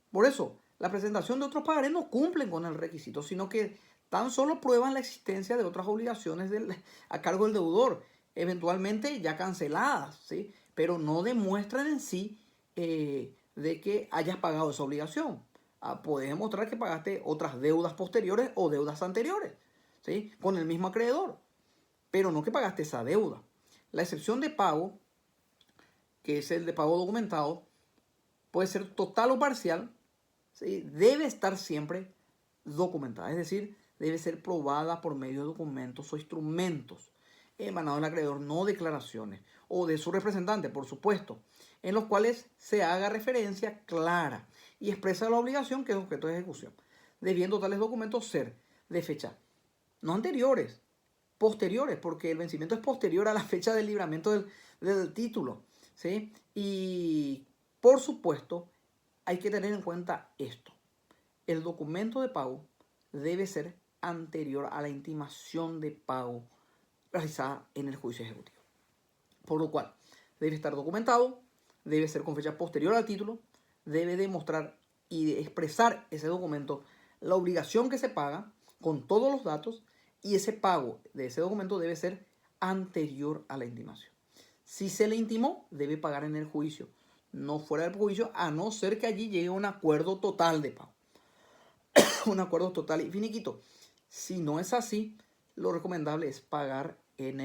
Por eso, la presentación de otros pagarés no cumplen con el requisito, sino que tan solo prueban la existencia de otras obligaciones a cargo del deudor, eventualmente ya canceladas, ¿sí?, pero no demuestran en sí de que hayas pagado esa obligación. Puedes demostrar que pagaste otras deudas posteriores o deudas anteriores, ¿sí?, con el mismo acreedor, pero no que pagaste esa deuda. La excepción de pago, que es el de pago documentado, puede ser total o parcial, ¿sí? Debe estar siempre documentada, es decir, debe ser probada por medio de documentos o instrumentos emanados del acreedor, no declaraciones, o de su representante, por supuesto, en los cuales se haga referencia clara y expresa la obligación que es objeto de ejecución, debiendo tales documentos ser de fecha no anteriores, posteriores, porque el vencimiento es posterior a la fecha del libramiento del título, ¿sí? Y por supuesto, hay que tener en cuenta esto. El documento de pago debe ser anterior a la intimación de pago realizada en el juicio ejecutivo. Por lo cual, debe estar documentado, debe ser con fecha posterior al título, debe demostrar y expresar ese documento la obligación que se paga con todos los datos, y ese pago de ese documento debe ser anterior a la intimación. Si se le intimó, debe pagar en el juicio, no fuera del juicio, a no ser que allí llegue un acuerdo total de pago. Un acuerdo total y finiquito. Si no es así, lo recomendable es pagar en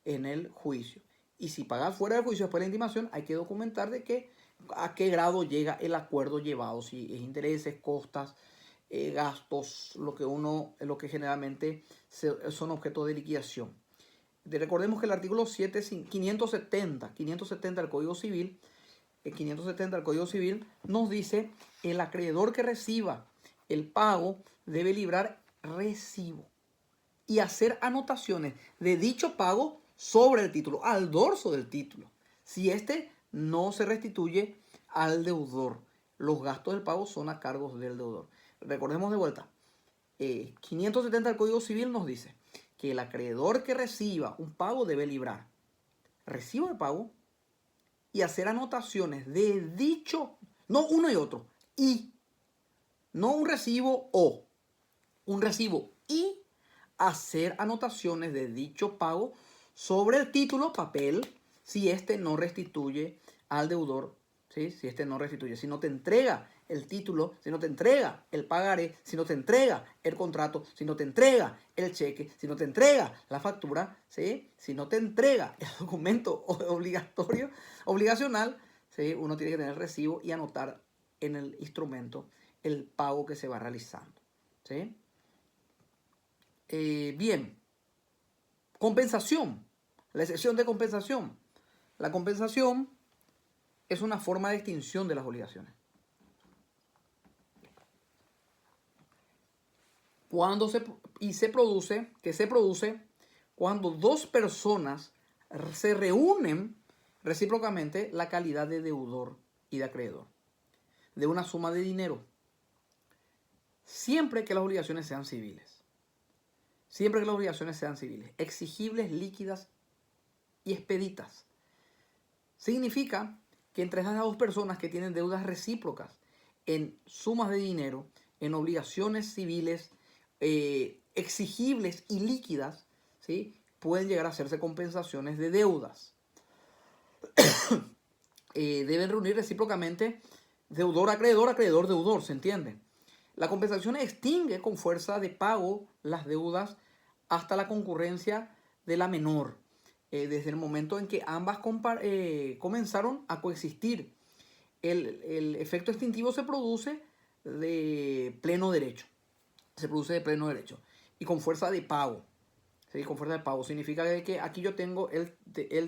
el juicio. Y si pagas fuera del juicio después de la intimación, hay que documentar de a qué grado llega el acuerdo llevado, si es intereses, costas, gastos, lo que generalmente son objeto de liquidación. Recordemos que el artículo 570 del Código Civil, nos dice: el acreedor que reciba el pago debe librar recibo y hacer anotaciones de dicho pago sobre el título, al dorso del título, si éste no se restituye al deudor. Los gastos del pago son a cargo del deudor. Recordemos de vuelta, 570 del Código Civil nos dice que el acreedor que reciba un pago debe librar recibo de pago y hacer anotaciones de dicho, no uno y otro, y no un recibo o, un recibo y hacer anotaciones de dicho pago sobre el título, papel, si éste no restituye al deudor, ¿sí? Si éste no restituye, si no te entrega el título, si no te entrega el pagaré, si no te entrega el contrato, si no te entrega el cheque, si no te entrega la factura, ¿sí? Si no te entrega el documento obligatorio, obligacional, ¿sí? Uno tiene que tener el recibo y anotar en el instrumento el pago que se va realizando, ¿sí? Bien, compensación, la excepción de compensación. La compensación es una forma de extinción de las obligaciones. Se produce cuando dos personas se reúnen recíprocamente la calidad de deudor y de acreedor de una suma de dinero, siempre que las obligaciones sean civiles. Siempre que las obligaciones sean civiles, exigibles, líquidas y expeditas. Significa que entre esas dos personas que tienen deudas recíprocas en sumas de dinero, en obligaciones civiles, exigibles y líquidas, ¿sí? Pueden llegar a hacerse compensaciones de deudas. Deben reunir recíprocamente deudor, acreedor, deudor, ¿se entiende? La compensación extingue con fuerza de pago las deudas hasta la concurrencia de la menor, desde el momento en que ambas comenzaron a coexistir. El efecto extintivo se produce de pleno derecho. Y con fuerza de pago. ¿Sí? Con fuerza de pago. Significa que aquí yo tengo, él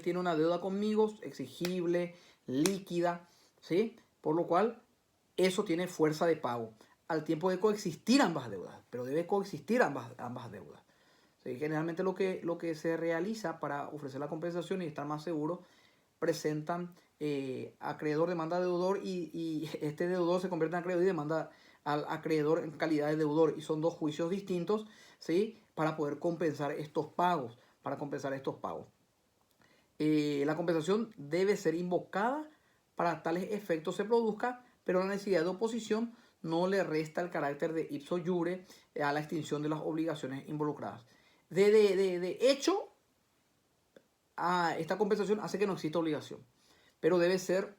tiene una deuda conmigo, exigible, líquida, ¿sí? Por lo cual, eso tiene fuerza de pago al tiempo de coexistir ambas deudas, pero debe coexistir ambas deudas. ¿Sí? Generalmente lo que se realiza para ofrecer la compensación y estar más seguro, presentan acreedor demanda a deudor y este deudor se convierte en acreedor y demanda al acreedor en calidad de deudor, y son dos juicios distintos, ¿sí? Para poder compensar estos pagos, la compensación debe ser invocada para tales efectos se produzca, pero la necesidad de oposición no le resta el carácter de ipso iure a la extinción de las obligaciones involucradas. De hecho, esta compensación hace que no exista obligación, pero debe ser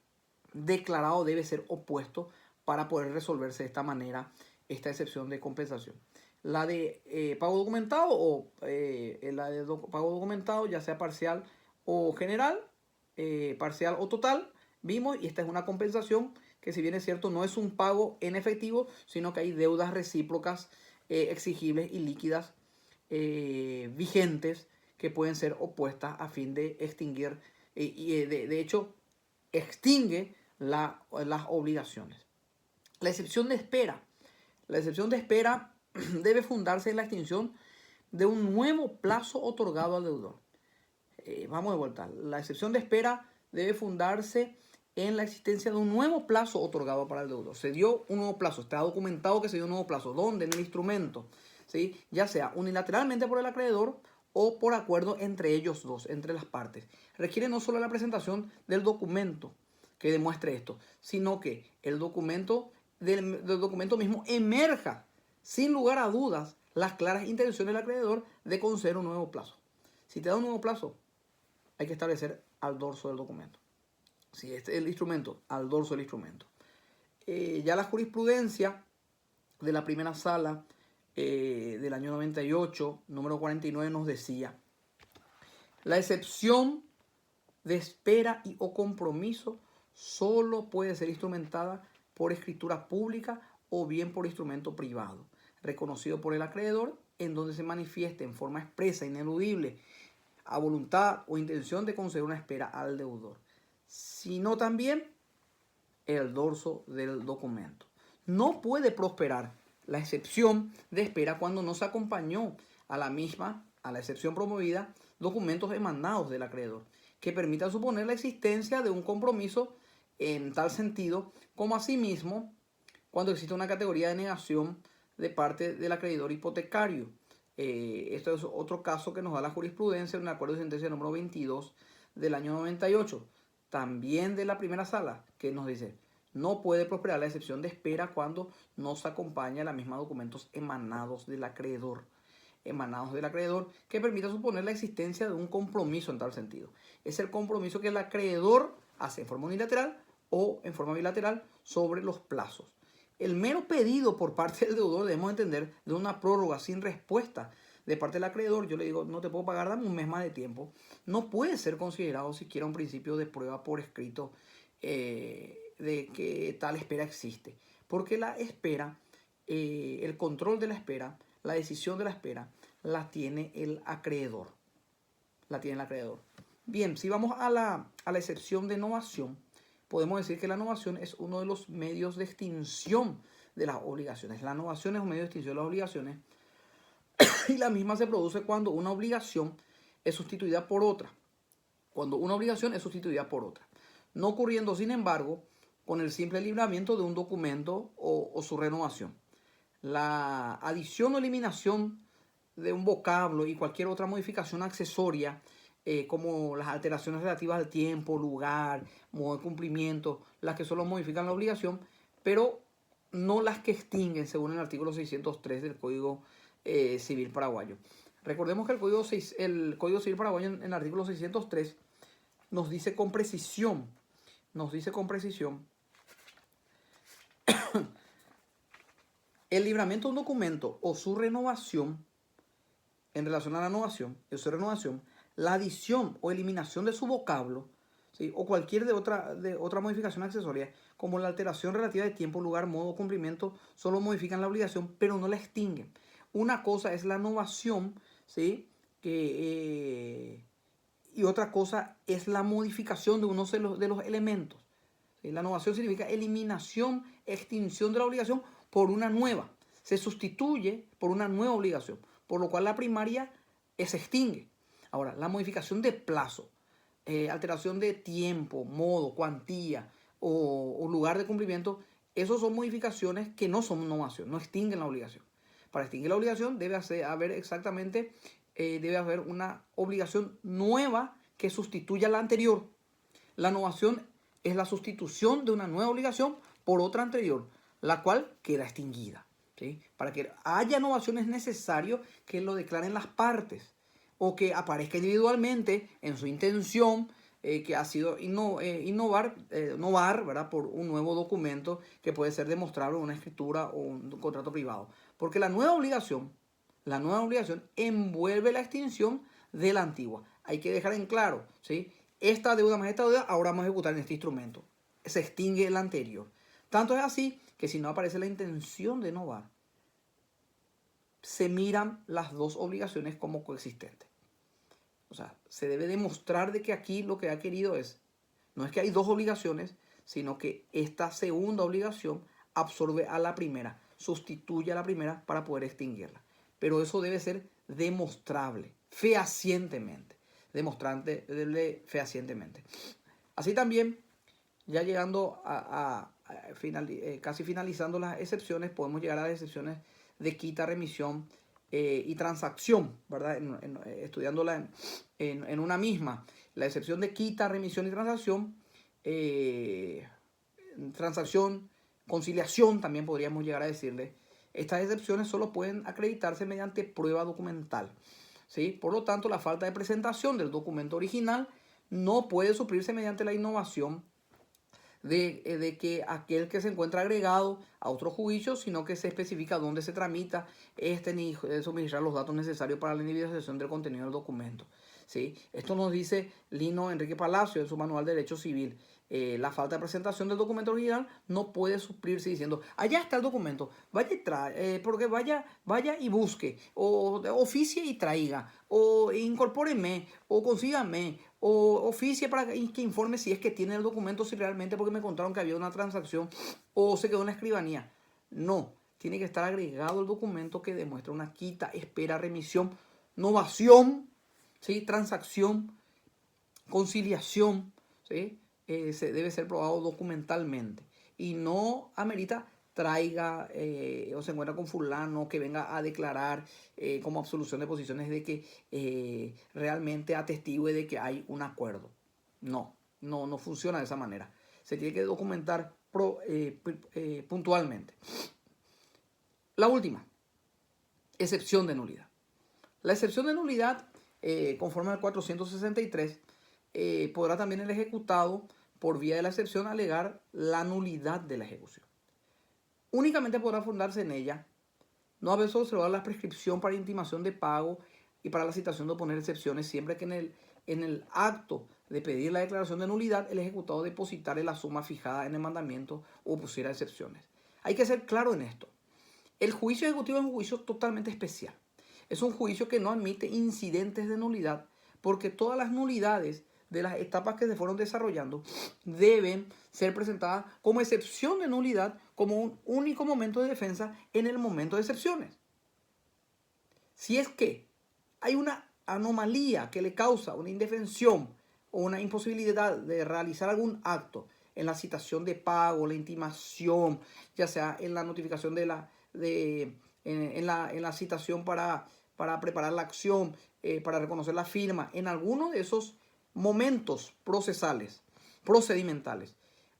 declarado, debe ser opuesto para poder resolverse de esta manera esta excepción de compensación. La de pago documentado o la de pago documentado, ya sea parcial o general, parcial o total, vimos, y esta es una compensación que, si bien es cierto, no es un pago en efectivo, sino que hay deudas recíprocas exigibles y líquidas vigentes que pueden ser opuestas a fin de extinguir, de hecho, extingue las obligaciones. La excepción de espera. La excepción de espera debe fundarse en la extinción de un nuevo plazo otorgado al deudor. Vamos de vuelta. La excepción de espera debe fundarse en la existencia de un nuevo plazo otorgado para el deudor. Se dio un nuevo plazo, está documentado que se dio un nuevo plazo. ¿Dónde? En el instrumento, ¿sí? Ya sea unilateralmente por el acreedor o por acuerdo entre ellos dos, entre las partes. Requiere no solo la presentación del documento que demuestre esto, sino que el documento del documento mismo emerja sin lugar a dudas las claras intenciones del acreedor de conceder un nuevo plazo. Si te da un nuevo plazo, hay que establecer al dorso del documento. Si este es el instrumento, al dorso del instrumento. Ya la jurisprudencia de la primera sala del año 98, número 49, nos decía: la excepción de espera y o compromiso solo puede ser instrumentada por escritura pública o bien por instrumento privado, reconocido por el acreedor, en donde se manifieste en forma expresa, ineludible, a voluntad o intención de conceder una espera al deudor, sino también el dorso del documento. No puede prosperar la excepción de espera cuando no se acompañó a la misma, a la excepción promovida, documentos emanados del acreedor que permitan suponer la existencia de un compromiso en tal sentido, como asimismo cuando existe una categoría de negación de parte del acreedor hipotecario. Esto es otro caso que nos da la jurisprudencia en el acuerdo de sentencia número 22 del año 98, también de la primera sala, que nos dice: no puede prosperar la excepción de espera cuando no se acompaña la misma documentos emanados del acreedor, que permita suponer la existencia de un compromiso en tal sentido. Es el compromiso que el acreedor hace en forma unilateral o en forma bilateral sobre los plazos. El mero pedido por parte del deudor, debemos entender, de una prórroga sin respuesta de parte del acreedor, yo le digo: no te puedo pagar, dame un mes más de tiempo, no puede ser considerado siquiera un principio de prueba por escrito de que tal espera existe. Porque la espera, el control de la espera, la decisión de la espera, la tiene el acreedor. Bien, si vamos a la excepción de novación, podemos decir que la novación es uno de los medios de extinción de las obligaciones. La novación es un medio de extinción de las obligaciones y la misma se produce cuando una obligación es sustituida por otra. No ocurriendo, sin embargo, con el simple libramiento de un documento o su renovación. La adición o eliminación de un vocablo y cualquier otra modificación accesoria, como las alteraciones relativas al tiempo, lugar, modo de cumplimiento, las que solo modifican la obligación, pero no las que extinguen, según el artículo 603 del Código Civil paraguayo. Recordemos que el Código Civil paraguayo, en el artículo 603, nos dice con precisión, el libramiento de un documento o su renovación, en relación a la novación, la adición o eliminación de su vocablo, ¿sí?, o cualquier de otra modificación accesoria, como la alteración relativa de tiempo, lugar, modo o cumplimiento, solo modifican la obligación, pero no la extinguen. Una cosa es la novación, ¿sí?, y otra cosa es la modificación de uno de los elementos. ¿Sí? La novación significa eliminación, extinción de la obligación por una nueva. Se sustituye por una nueva obligación, por lo cual la primaria se extingue. Ahora, la modificación de plazo, alteración de tiempo, modo, cuantía o lugar de cumplimiento, esos son modificaciones que no son novación, no extinguen la obligación. Para extinguir la obligación debe haber una obligación nueva que sustituya la anterior. La novación es la sustitución de una nueva obligación por otra anterior, la cual queda extinguida. ¿Sí? Para que haya novación es necesario que lo declaren las partes o que aparezca individualmente en su intención que ha sido innovar, ¿verdad?, por un nuevo documento que puede ser demostrable en una escritura o un contrato privado. Porque la nueva obligación envuelve la extinción de la antigua. Hay que dejar en claro, ¿sí? Esta deuda más esta deuda, ahora vamos a ejecutar en este instrumento. Se extingue la anterior. Tanto es así que si no aparece la intención de novar, se miran las dos obligaciones como coexistentes. O sea, se debe demostrar de que aquí lo que ha querido no es que hay dos obligaciones, sino que esta segunda obligación absorbe a la primera, sustituye a la primera para poder extinguirla. Pero eso debe ser demostrable, fehacientemente. Fehacientemente. Así también, ya llegando casi finalizando las excepciones, podemos llegar a las excepciones de quita, remisión y transacción, ¿verdad? Estudiándola en una misma. La excepción de quita, remisión y transacción, conciliación, también podríamos llegar a decirle. Estas excepciones solo pueden acreditarse mediante prueba documental, ¿sí? Por lo tanto, la falta de presentación del documento original no puede suplirse mediante la innovación de que aquel que se encuentra agregado a otro juicio, sino que se especifica dónde se tramita ni suministrar los datos necesarios para la individualización del contenido del documento, ¿sí? Esto nos dice Lino Enrique Palacio en su manual de Derecho Civil. La falta de presentación del documento original no puede suplirse diciendo, allá está el documento, porque vaya y busque, o oficie y traiga, o incorpóreme, o consígame, o oficie para que informe si es que tiene el documento, si realmente porque me contaron que había una transacción, o se quedó en la escribanía. No, tiene que estar agregado el documento que demuestra una quita, espera, remisión, novación, ¿sí? Transacción, conciliación, ¿sí? Se debe ser probado documentalmente y no amerita traiga o se encuentra con fulano que venga a declarar como absolución de posiciones de que realmente atestigue de que hay un acuerdo. No funciona de esa manera. Se tiene que documentar puntualmente. La última, excepción de nulidad. La excepción de nulidad, conforme al 463, podrá también el ejecutado, por vía de la excepción, alegar la nulidad de la ejecución. Únicamente podrá fundarse en ella no haberse observado la prescripción para intimación de pago y para la citación de oponer excepciones, siempre que en el acto de pedir la declaración de nulidad, el ejecutado depositara la suma fijada en el mandamiento o pusiera excepciones. Hay que ser claro en esto. El juicio ejecutivo es un juicio totalmente especial. Es un juicio que no admite incidentes de nulidad, porque todas las nulidades de las etapas que se fueron desarrollando deben ser presentadas como excepción de nulidad, como un único momento de defensa en el momento de excepciones. Si es que hay una anomalía que le causa una indefensión o una imposibilidad de realizar algún acto en la citación de pago, la intimación, ya sea en la notificación en la citación para preparar la acción, para reconocer la firma, en alguno de esos momentos procedimentales,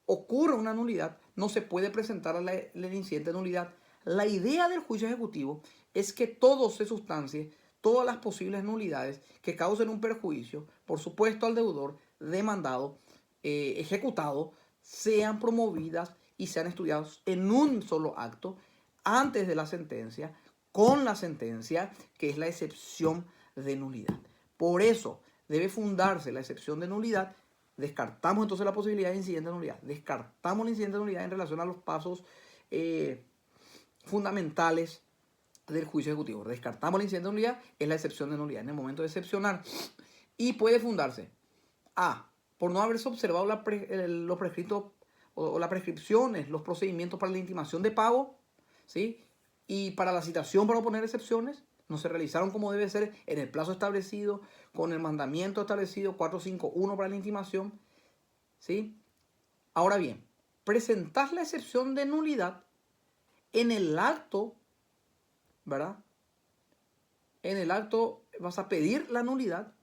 ocurre una nulidad, no se puede presentar el incidente de nulidad. La idea del juicio ejecutivo es que todo se sustancie, todas las posibles nulidades que causen un perjuicio, por supuesto al deudor, demandado, ejecutado, sean promovidas y sean estudiadas en un solo acto antes de la sentencia, con la sentencia, que es la excepción de nulidad. Por eso debe fundarse la excepción de nulidad. Descartamos entonces la posibilidad de incidente de nulidad. Descartamos el incidente de nulidad en relación a los pasos fundamentales del juicio ejecutivo. Descartamos el incidente de nulidad, es la excepción de nulidad en el momento de excepcionar. Y puede fundarse por no haberse observado los prescritos o las prescripciones, los procedimientos para la intimación de pago, ¿sí? Y para la citación para oponer excepciones, no se realizaron como debe ser en el plazo establecido, con el mandamiento establecido 451 para la intimación, ¿sí? Ahora bien, presentás la excepción de nulidad en el acto, ¿verdad? En el acto vas a pedir la nulidad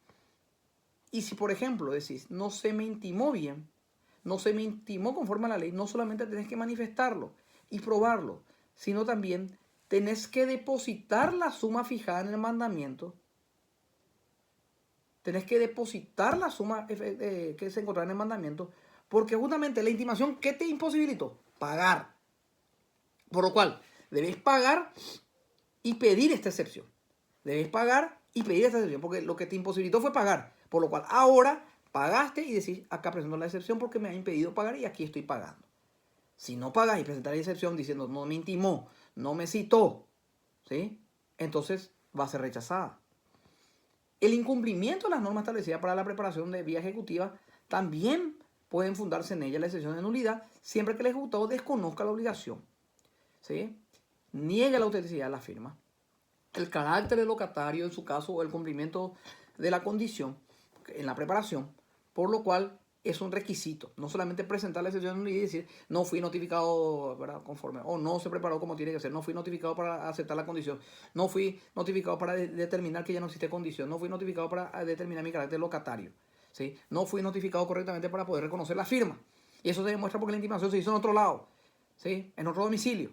y si, por ejemplo, decís, no se me intimó bien, no se me intimó conforme a la ley, no solamente tenés que manifestarlo y probarlo, sino también tenés que depositar la suma fijada en el mandamiento. Tenés que depositar la suma que se encontraba en el mandamiento, porque justamente la intimación, ¿qué te imposibilitó? Pagar. Por lo cual, debes pagar y pedir esta excepción. Debes pagar y pedir esta excepción, porque lo que te imposibilitó fue pagar. Por lo cual ahora pagaste y decís, acá presento la excepción porque me ha impedido pagar y aquí estoy pagando. Si no pagas y presentas la excepción diciendo no me intimó, no me citó, ¿sí? Entonces va a ser rechazada. El incumplimiento de las normas establecidas para la preparación de vía ejecutiva también pueden fundarse en ella la excepción de nulidad siempre que el ejecutado desconozca la obligación, ¿sí? Niegue la autenticidad de la firma, el carácter del locatario en su caso o el cumplimiento de la condición en la preparación, por lo cual es un requisito, no solamente presentar la excepción de nulidad y decir no fui notificado, ¿verdad?, conforme, o no se preparó como tiene que ser, no fui notificado para aceptar la condición, no fui notificado para determinar que ya no existe condición, no fui notificado para determinar mi carácter locatario, ¿sí? No fui notificado correctamente para poder reconocer la firma. Y eso se demuestra porque la intimación se hizo en otro lado, ¿sí?, en otro domicilio.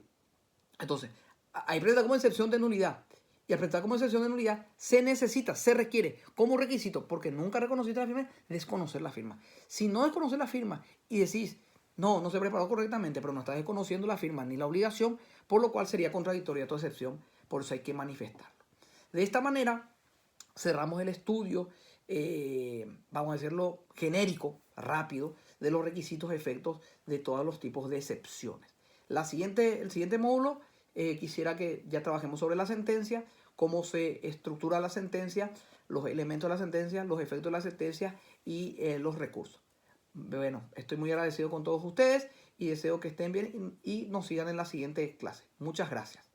Entonces, ahí presenta como excepción de nulidad. Y al presentar como excepción de nulidad, se necesita, se requiere como requisito, porque nunca reconociste la firma, desconocer la firma. Si no desconoces la firma y decís, no, no se preparó correctamente, pero no estás desconociendo la firma ni la obligación, por lo cual sería contradictoria tu excepción, por eso hay que manifestarlo. De esta manera, cerramos el estudio, vamos a decirlo, genérico, rápido, de los requisitos, efectos de todos los tipos de excepciones. El siguiente módulo, quisiera que ya trabajemos sobre la sentencia, cómo se estructura la sentencia, los elementos de la sentencia, los efectos de la sentencia y los recursos. Bueno, estoy muy agradecido con todos ustedes y deseo que estén bien y nos sigan en la siguiente clase. Muchas gracias.